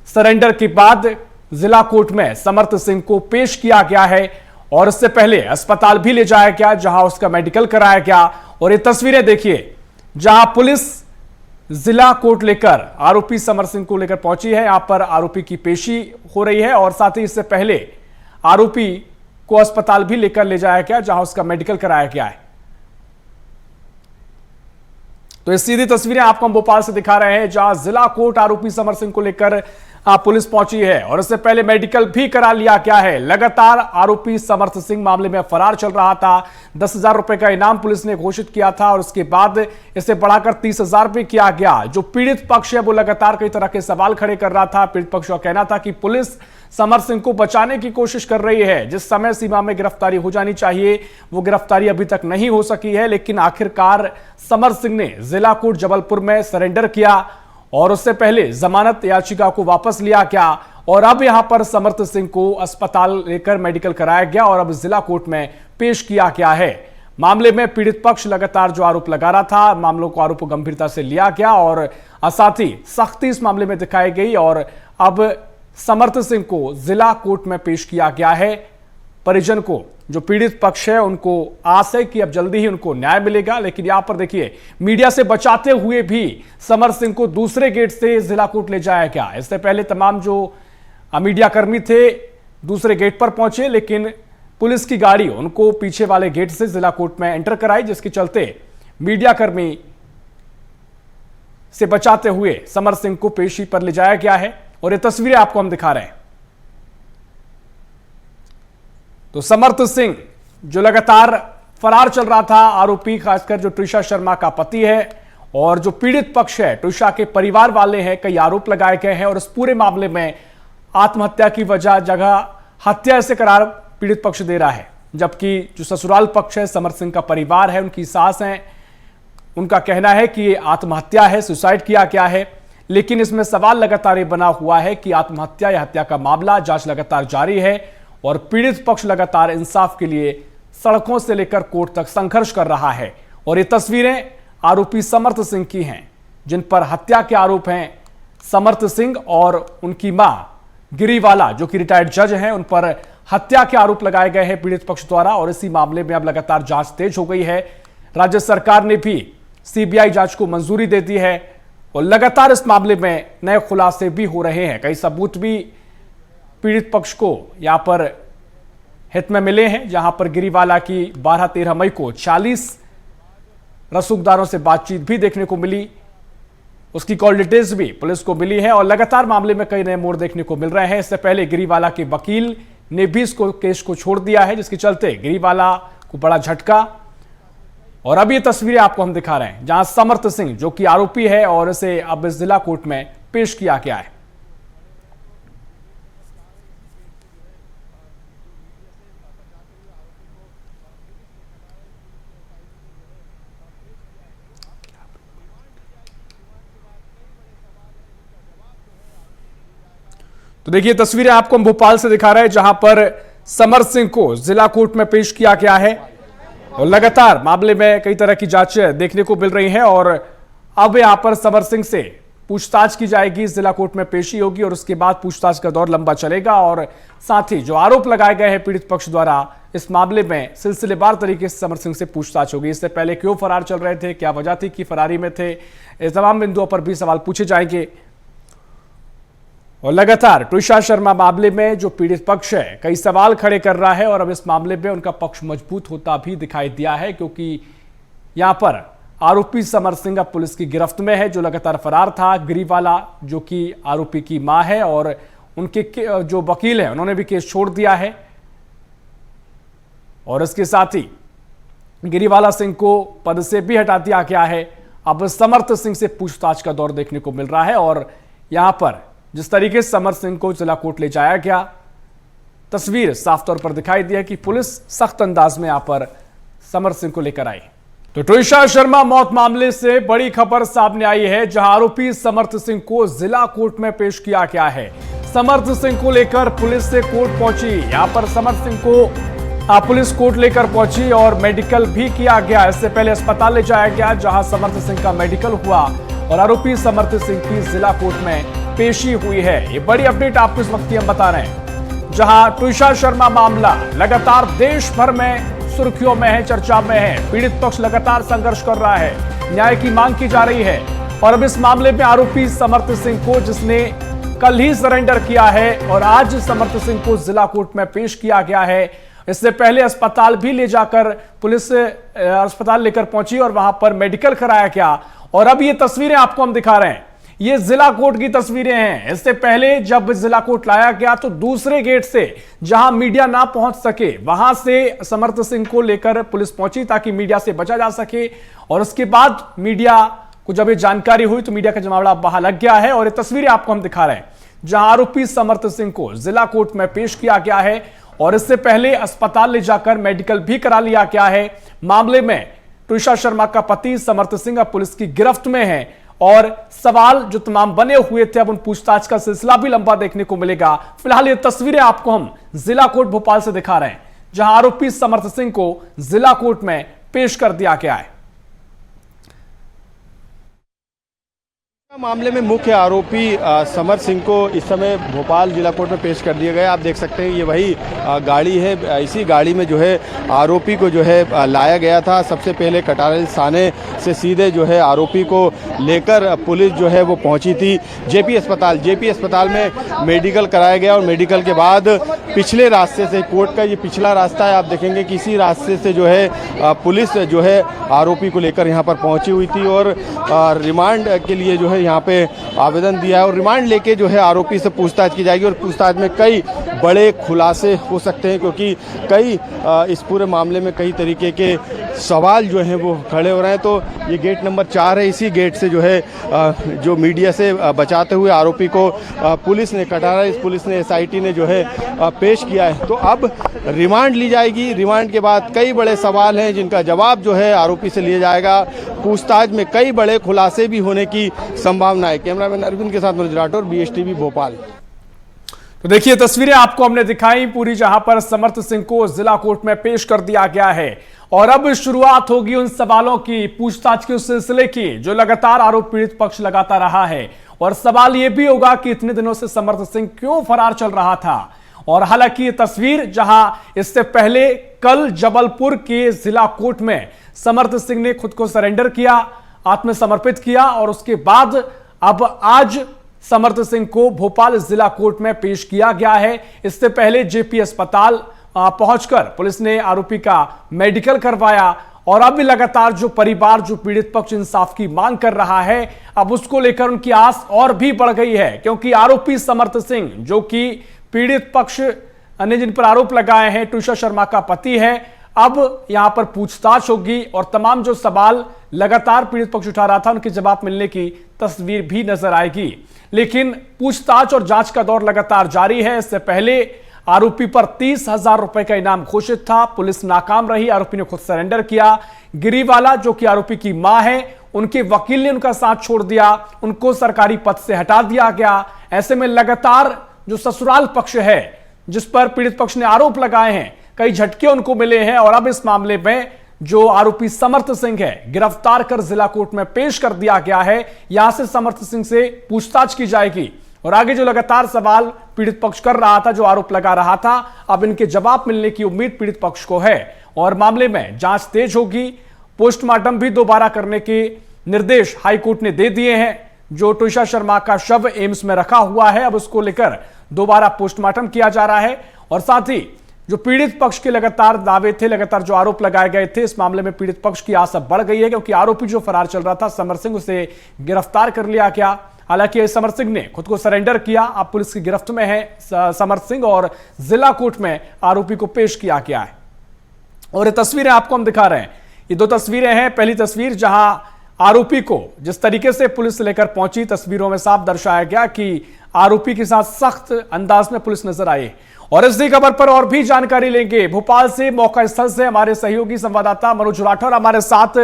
सरेंडर के बाद जिला कोर्ट में समर्थ सिंह को पेश किया गया है और इससे पहले अस्पताल भी ले जाया गया, जहां उसका मेडिकल कराया गया। और ये तस्वीरें देखिए, जहां पुलिस जिला कोर्ट लेकर आरोपी समर सिंह को लेकर पहुंची है। यहां पर आरोपी की पेशी हो रही है और साथ ही इससे पहले आरोपी को अस्पताल भी लेकर ले जाया गया, जहां उसका मेडिकल कराया गया है। तो ये सीधी तस्वीरें आपको हम भोपाल से दिखा रहे हैं, जहां जिला कोर्ट आरोपी समर सिंह को लेकर पुलिस पहुंची है और इससे पहले मेडिकल भी करा लिया गया है। लगातार आरोपी समर्थ सिंह मामले में फरार चल रहा था। 10,000 रुपए का इनाम पुलिस ने घोषित किया था और उसके बाद इसे बढ़ाकर 30,000 रुपए किया गया। जो पीड़ित पक्ष है वो लगातार कई तरह के सवाल खड़े कर रहा था। पीड़ित पक्ष का कहना था कि पुलिस समर सिंह को बचाने की कोशिश कर रही है। जिस समय सीमा में गिरफ्तारी हो जानी चाहिए वो गिरफ्तारी अभी तक नहीं हो सकी है, लेकिन आखिरकार समर सिंह ने जिला कोर्ट जबलपुर में सरेंडर किया और उससे पहले जमानत याचिका को वापस लिया गया और अब यहां पर समर्थ सिंह को अस्पताल लेकर मेडिकल कराया गया और अब जिला कोर्ट में पेश किया गया है। मामले में पीड़ित पक्ष लगातार जो आरोप लगा रहा था, मामलों को आरोप गंभीरता से लिया गया और साथ ही सख्ती इस मामले में दिखाई गई और अब समर्थ सिंह को जिला कोर्ट में पेश किया गया है। परिजन को, जो पीड़ित पक्ष है, उनको आस है कि अब जल्दी ही उनको न्याय मिलेगा। लेकिन यहां पर देखिए, मीडिया से बचाते हुए भी समर सिंह को दूसरे गेट से जिला कोर्ट ले जाया गया। इससे पहले तमाम जो मीडिया कर्मी थे दूसरे गेट पर पहुंचे, लेकिन पुलिस की गाड़ी उनको पीछे वाले गेट से जिला कोर्ट में एंटर कराई, जिसके चलते मीडिया कर्मी से बचाते हुए समर सिंह को पेशी पर ले जाया गया है और ये तस्वीरें आपको हम दिखा रहे हैं। तो समर्थ सिंह जो लगातार फरार चल रहा था, आरोपी खासकर जो ट्रिशा शर्मा का पति है और जो पीड़ित पक्ष है, ट्रिशा के परिवार वाले हैं, कई आरोप लगाए गए हैं और इस पूरे मामले में आत्महत्या की जगह हत्या से करार पीड़ित पक्ष दे रहा है। जबकि जो ससुराल पक्ष है, समर सिंह का परिवार है, उनकी सास है, उनका कहना है कि ये आत्महत्या है, सुसाइड किया गया है। लेकिन इसमें सवाल लगातार ये बना हुआ है कि आत्महत्या या हत्या का मामला, जांच लगातार जारी है और पीड़ित पक्ष लगातार इंसाफ के लिए सड़कों से लेकर कोर्ट तक संघर्ष कर रहा है। और ये तस्वीरें आरोपी समर्थ सिंह की हैं, जिन पर हत्या के आरोप हैं। समर्थ सिंह और उनकी मां गिरीवाला, जो कि रिटायर्ड जज हैं, उन पर हत्या के आरोप लगाए गए हैं पीड़ित पक्ष द्वारा और इसी मामले में अब लगातार जांच तेज हो गई है। राज्य सरकार ने भी सीबीआई जांच को मंजूरी दे दी है और लगातार इस मामले में नए खुलासे भी हो रहे हैं। कई सबूत भी पीड़ित पक्ष को यहां पर हित में मिले हैं, जहां पर गिरीवाला की 12-13 मई को 40 रसूखदारों से बातचीत भी देखने को मिली। उसकी कॉल डिटेल्स भी पुलिस को मिली है और लगातार मामले में कई नए मोड़ देखने को मिल रहे हैं। इससे पहले गिरीवाला के वकील ने भी इसको केस को छोड़ दिया है, जिसके चलते गिरीवाला को बड़ा झटका। और अब ये तस्वीरें आपको हम दिखा रहे हैं, जहां समर्थ सिंह जो कि आरोपी है और इसे अब जिला कोर्ट में पेश किया गया है। तो देखिए, तस्वीरें आपको हम भोपाल से दिखा रहे हैं, जहां पर समर सिंह को जिला कोर्ट में पेश किया गया है और लगातार मामले में कई तरह की जांचें देखने को मिल रही हैं और अब यहां पर समर सिंह से पूछताछ की जाएगी, जिला कोर्ट में पेशी होगी और उसके बाद पूछताछ का दौर लंबा चलेगा और साथ ही जो आरोप लगाए गए हैं पीड़ित पक्ष द्वारा, इस मामले में सिलसिलेवार तरीके से समर सिंह से पूछताछ होगी। इससे पहले क्यों फरार चल रहे थे, क्या वजह थी कि फरारी में थे, इस तमाम बिंदुओं पर भी सवाल पूछे जाएंगे। और लगातार ट्रिशा शर्मा मामले में जो पीड़ित पक्ष है कई सवाल खड़े कर रहा है और अब इस मामले में उनका पक्ष मजबूत होता भी दिखाई दिया है, क्योंकि यहां पर आरोपी समर सिंह अब पुलिस की गिरफ्त में है, जो लगातार फरार था। गिरीवाला जो कि आरोपी की मां है और उनके जो वकील है, उन्होंने भी केस छोड़ दिया है और इसके साथ ही गिरीवाला सिंह को पद से भी हटा दिया गया है। अब समर्थ सिंह से पूछताछ का दौर देखने को मिल रहा है और यहां पर जिस तरीके से समर सिंह को जिला कोर्ट ले जाया गया, तस्वीर साफ तौर पर दिखाई दी है कि पुलिस सख्त अंदाज में यहां पर समर सिंह को लेकर आई। तो ट्रिशा शर्मा मौत मामले से बड़ी खबर सामने आई है, जहां आरोपी समर्थ सिंह को जिला कोर्ट में पेश किया गया है। समर्थ सिंह को लेकर पुलिस से कोर्ट पहुंची, यहां पर समर्थ सिंह को पुलिस कोर्ट लेकर पहुंची और मेडिकल भी किया गया। इससे पहले अस्पताल ले जाया गया, जहां समर्थ सिंह का मेडिकल हुआ और आरोपी समर्थ सिंह की जिला कोर्ट में पेशी हुई है। ये बड़ी अपडेट आपको इस वक्त हम बता रहे हैं, जहां ट्रिशा शर्मा मामला लगातार देश भर में सुर्खियों में है, चर्चा में है। पीड़ित पक्ष लगातार संघर्ष कर रहा है, न्याय की मांग की जा रही है और अब इस मामले में आरोपी समर्थ सिंह को, जिसने कल ही सरेंडर किया है और आज समर्थ सिंह को जिला कोर्ट में पेश किया गया है। इससे पहले अस्पताल भी ले जाकर पुलिस अस्पताल लेकर पहुंची और वहां पर मेडिकल कराया गया। और अब ये तस्वीरें आपको हम दिखा रहे हैं, ये जिला कोर्ट की तस्वीरें हैं। इससे पहले जब जिला कोर्ट लाया गया तो दूसरे गेट से, जहां मीडिया ना पहुंच सके, वहां से समर्थ सिंह को लेकर पुलिस पहुंची ताकि मीडिया से बचा जा सके। और उसके बाद मीडिया को जब ये जानकारी हुई तो मीडिया का जमावड़ा वहां लग गया है। और ये तस्वीरें आपको हम दिखा रहे हैं जहां आरोपी समर्थ सिंह को जिला कोर्ट में पेश किया गया है और इससे पहले अस्पताल ले जाकर मेडिकल भी करा लिया गया है। मामले में ट्विशा शर्मा का पति समर्थ सिंह अब पुलिस की गिरफ्त में है और सवाल जो तमाम बने हुए थे, अब उन पूछताछ का सिलसिला भी लंबा देखने को मिलेगा। फिलहाल ये तस्वीरें आपको हम जिला कोर्ट भोपाल से दिखा रहे हैं जहां आरोपी समर्थ सिंह को जिला कोर्ट में पेश कर दिया गया है। मामले में मुख्य आरोपी समर्थ सिंह को इस समय भोपाल जिला कोर्ट में पेश कर दिया गया। आप देख सकते हैं ये वही गाड़ी है, इसी गाड़ी में जो है आरोपी को जो है लाया गया था। सबसे पहले कटारल थाने से सीधे जो है आरोपी को लेकर पुलिस जो है वो पहुंची थी जेपी अस्पताल में मेडिकल कराया गया और मेडिकल के बाद पिछले रास्ते से, कोर्ट का ये पिछला रास्ता है, आप देखेंगे कि इसी रास्ते से जो है पुलिस जो है आरोपी को लेकर यहाँ पर पहुँची हुई थी और रिमांड के लिए जो है यहाँ पे आवेदन दिया है और रिमांड लेके जो है आरोपी से पूछताछ की जाएगी। और पूछताछ में कई बड़े खुलासे हो सकते हैं क्योंकि कई इस पूरे मामले में कई तरीके के सवाल जो हैं वो खड़े हो रहे हैं। तो ये गेट नंबर 4 है, इसी गेट से जो है जो मीडिया से बचाते हुए आरोपी को पुलिस ने, कटारा पुलिस ने, SIT ने जो है पेश किया है। तो अब रिमांड ली जाएगी। रिमांड के बाद कई बड़े सवाल हैं जिनका जवाब जो है आरोपी से लिया जाएगा। पूछताछ में कई बड़े खुलासे भी होने की संभावना है। कैमरामैन अरविंद के साथ मनोज राठौर, BSTV भोपाल। तो देखिए तस्वीरें आपको हमने दिखाई पूरी, जहां पर समर्थ सिंह को जिला कोर्ट में पेश कर दिया गया है और अब शुरुआत होगी उन सवालों की, पूछताछ के उस सिलसिले की जो लगातार आरोप पीड़ित पक्ष लगाता रहा है। और सवाल यह भी होगा कि इतने दिनों से समर्थ सिंह क्यों फरार चल रहा था। और हालांकि ये तस्वीर जहां इससे पहले कल जबलपुर के जिला कोर्ट में समर्थ सिंह ने खुद को सरेंडर किया, आत्मसमर्पित किया और उसके बाद अब आज समर्थ सिंह को भोपाल जिला कोर्ट में पेश किया गया है। इससे पहले जेपी अस्पताल पहुंचकर पुलिस ने आरोपी का मेडिकल करवाया और अब लगातार जो परिवार, जो पीड़ित पक्ष इंसाफ की मांग कर रहा है, अब उसको लेकर उनकी आस और भी बढ़ गई है क्योंकि आरोपी समर्थ सिंह, जो कि पीड़ित पक्ष ने जिन पर आरोप लगाए हैं, ट्विशा शर्मा का पति है, अब यहां पर पूछताछ होगी और तमाम जो सवाल लगातार पीड़ित पक्ष उठा रहा था उनके जवाब मिलने की तस्वीर भी नजर आएगी। लेकिन पूछताछ और जांच का दौर लगातार जारी है। इससे पहले आरोपी पर 30,000 रुपए का इनाम घोषित था, पुलिस नाकाम रही, आरोपी ने खुद सरेंडर किया। गिरीवाला जो कि आरोपी की मां है, उनके वकील ने उनका साथ छोड़ दिया, उनको सरकारी पद से हटा दिया गया। ऐसे में लगातार जो ससुराल पक्ष है जिस पर पीड़ित पक्ष ने आरोप लगाए हैं, कई झटके उनको मिले हैं और अब इस मामले में जो आरोपी समर्थ सिंह है, गिरफ्तार कर जिला कोर्ट में पेश कर दिया गया है। यहां से समर्थ सिंह से पूछताछ की जाएगी और आगे जो लगातार सवाल पीड़ित पक्ष कर रहा था, जो आरोप लगा रहा था, अब इनके जवाब मिलने की उम्मीद पीड़ित पक्ष को है और मामले में जांच तेज होगी। पोस्टमार्टम भी दोबारा करने के निर्देश हाईकोर्ट ने दे दिए हैं। जो ट्विशा शर्मा का शव एम्स में रखा हुआ है, अब उसको लेकर दोबारा पोस्टमार्टम किया जा रहा है और साथ ही जो पीड़ित पक्ष के लगातार दावे थे, लगातार जो आरोप लगाए गए थे, इस मामले में पीड़ित पक्ष की आस अब बढ़ गई है क्योंकि आरोपी जो फरार चल रहा था समर्थ सिंह, उसे गिरफ्तार कर लिया गया। हालांकि समर्थ सिंह ने खुद को सरेंडर किया, अब पुलिस की गिरफ्त में है समर्थ सिंह और जिला कोर्ट में आरोपी को पेश किया गया है। और ये तस्वीरें आपको हम दिखा रहे हैं, ये दो तस्वीरें हैं। पहली तस्वीर जहां आरोपी को जिस तरीके से पुलिस लेकर पहुंची, तस्वीरों में साफ दर्शाया गया कि आरोपी के साथ सख्त अंदाज में पुलिस नजर आई। और इसी खबर पर और भी जानकारी लेंगे भोपाल से, मौका स्थल से हमारे सहयोगी संवाददाता मनोज राठौर हमारे साथ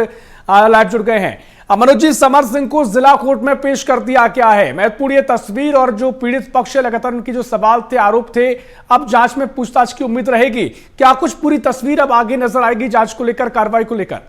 लाइव जुड़ गए हैं। मनोज जी, समर्थ सिंह को जिला कोर्ट में पेश कर दिया क्या है, महत्वपूर्ण ये तस्वीर और जो पीड़ित पक्ष है, लगातार उनकी जो सवाल थे, आरोप थे, अब जांच में पूछताछ की उम्मीद रहेगी, क्या कुछ पूरी तस्वीर अब आगे नजर आएगी जांच को लेकर, कार्रवाई को लेकर?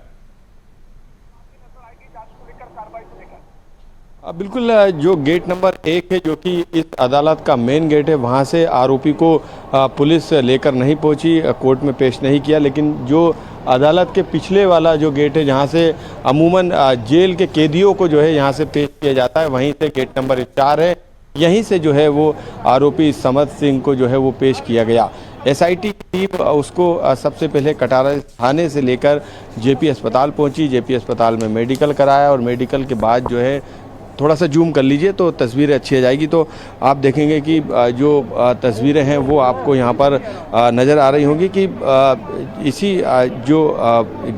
बिल्कुल, जो गेट नंबर 1 है, जो कि इस अदालत का मेन गेट है, वहाँ से आरोपी को पुलिस लेकर नहीं पहुँची, कोर्ट में पेश नहीं किया। लेकिन जो अदालत के पिछले वाला जो गेट है, जहाँ से अमूमन जेल के कैदियों को जो है यहाँ से पेश किया जाता है। वहीं से गेट नंबर 4 है, यहीं से जो है वो आरोपी समर्थ सिंह को जो है वो पेश किया गया। एसआईटी की टीम उसको सबसे पहले कटारा थाने से लेकर जेपी अस्पताल पहुंची। जेपी अस्पताल में मेडिकल कराया और मेडिकल के बाद जो है, थोड़ा सा जूम कर लीजिए तो तस्वीरें अच्छी आ जाएगी, तो आप देखेंगे कि जो तस्वीरें हैं वो आपको यहाँ पर नज़र आ रही होंगी कि इसी जो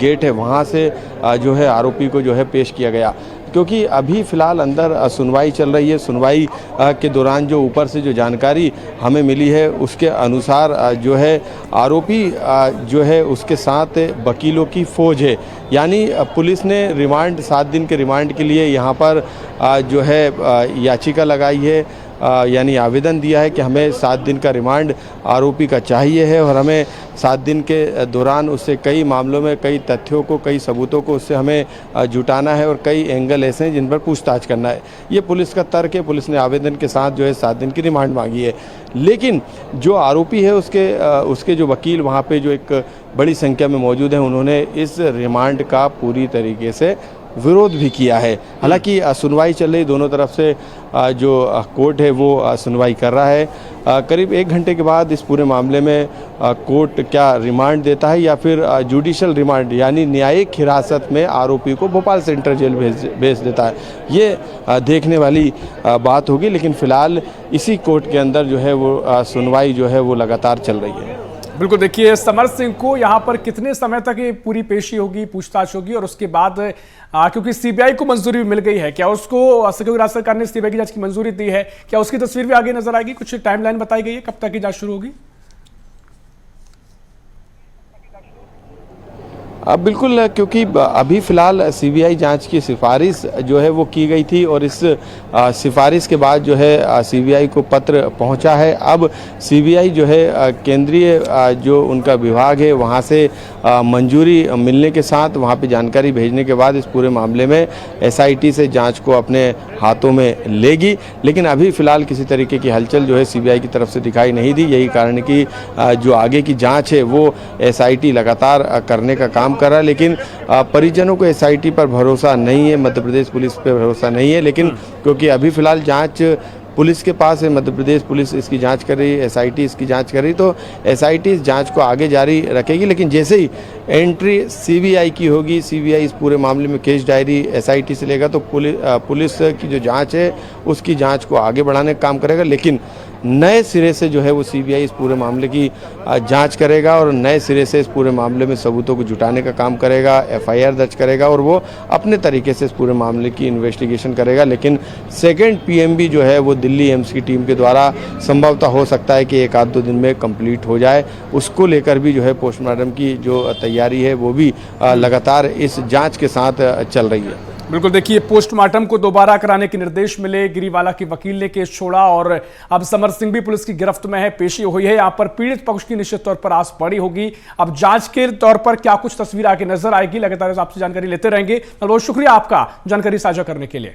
गेट है वहाँ से जो है आरोपी को जो है पेश किया गया। क्योंकि अभी फ़िलहाल अंदर सुनवाई चल रही है। सुनवाई के दौरान जो ऊपर से जो जानकारी हमें मिली है उसके अनुसार जो है आरोपी जो है उसके साथ वकीलों की फ़ौज है। यानी पुलिस ने रिमांड 7 दिन के रिमांड के लिए यहाँ पर जो है याचिका लगाई है, यानी आवेदन दिया है कि हमें 7 दिन का रिमांड आरोपी का चाहिए है और हमें 7 दिन के दौरान उससे कई मामलों में कई तथ्यों को, कई सबूतों को उससे हमें जुटाना है और कई एंगल ऐसे हैं जिन पर पूछताछ करना है। ये पुलिस का तर्क है। पुलिस ने आवेदन के साथ जो है 7 दिन की रिमांड मांगी है। लेकिन जो आरोपी है उसके जो वकील वहाँ पे जो एक बड़ी संख्या में मौजूद हैं, उन्होंने इस रिमांड का पूरी तरीके से विरोध भी किया है। हालांकि सुनवाई चल रही, दोनों तरफ से जो कोर्ट है वो सुनवाई कर रहा है। करीब 1 घंटे के बाद इस पूरे मामले में कोर्ट क्या रिमांड देता है या फिर जुडिशल रिमांड यानी न्यायिक हिरासत में आरोपी को भोपाल सेंट्रल जेल भेज देता है, ये देखने वाली बात होगी। लेकिन फ़िलहाल इसी कोर्ट के अंदर जो है वो सुनवाई जो है वो लगातार चल रही है। बिल्कुल, देखिए समर्थ सिंह को यहाँ पर कितने समय तक ये पूरी पेशी होगी, पूछताछ होगी और उसके बाद क्योंकि सीबीआई को मंजूरी भी मिल गई है, क्या उसको संयुक्त राष्ट्र सरकार ने सीबीआई की जांच की मंजूरी दी है? क्या उसकी तस्वीर भी आगे नजर आएगी? कुछ टाइमलाइन बताई गई है कब तक की जांच शुरू होगी? बिल्कुल, क्योंकि अभी फ़िलहाल सीबीआई जांच की सिफारिश जो है वो की गई थी और इस सिफारिश के बाद जो है सीबीआई को पत्र पहुंचा है। अब सीबीआई जो है केंद्रीय जो उनका विभाग है वहां से मंजूरी मिलने के साथ वहां पे जानकारी भेजने के बाद इस पूरे मामले में एसआईटी से जांच को अपने हाथों में लेगी। लेकिन अभी फ़िलहाल किसी तरीके की हलचल जो है सीबीआई की तरफ से दिखाई नहीं दी। यही कारण है कि जो आगे की जाँच है वो एसआईटी लगातार करने का काम कर रहा है। लेकिन परिजनों को एसआईटी पर भरोसा नहीं है, मध्य प्रदेश पुलिस पर भरोसा नहीं है। लेकिन क्योंकि अभी फ़िलहाल जांच पुलिस के पास है, मध्य प्रदेश पुलिस इसकी जांच कर रही है, एसआईटी इसकी जांच कर रही, तो एसआईटी इस जांच को आगे जारी रखेगी। लेकिन जैसे ही एंट्री सीबीआई की होगी, सीबीआई इस पूरे मामले में केस डायरी एसआईटी से लेगा, तो पुलिस की जो जांच है उसकी जांच को आगे बढ़ाने का काम करेगा। लेकिन नए सिरे से जो है वो सीबीआई इस पूरे मामले की जांच करेगा और नए सिरे से इस पूरे मामले में सबूतों को जुटाने का काम करेगा, एफआईआर दर्ज करेगा और वो अपने तरीके से इस पूरे मामले की इन्वेस्टिगेशन करेगा। लेकिन सेकंड पीएमबी जो है वो दिल्ली एम्स की टीम के द्वारा संभवतः हो सकता है कि 1-2 दिन में कंप्लीट हो जाए। उसको लेकर भी जो है पोस्टमार्टम की जो तैयारी है वो भी लगातार इस जाँच के साथ चल रही है। बिल्कुल, देखिए पोस्टमार्टम को दोबारा कराने के निर्देश मिले, गिरीवाला की वकील ने केस छोड़ा और अब समर्थ सिंह भी पुलिस की गिरफ्त में है, पेशी हुई है। यहाँ पर पीड़ित पक्ष की निश्चित तौर पर आस बड़ी होगी। अब जांच के तौर पर क्या कुछ तस्वीर आगे नजर आएगी, लगातार आपसे जानकारी लेते रहेंगे। बहुत शुक्रिया आपका जानकारी साझा करने के लिए।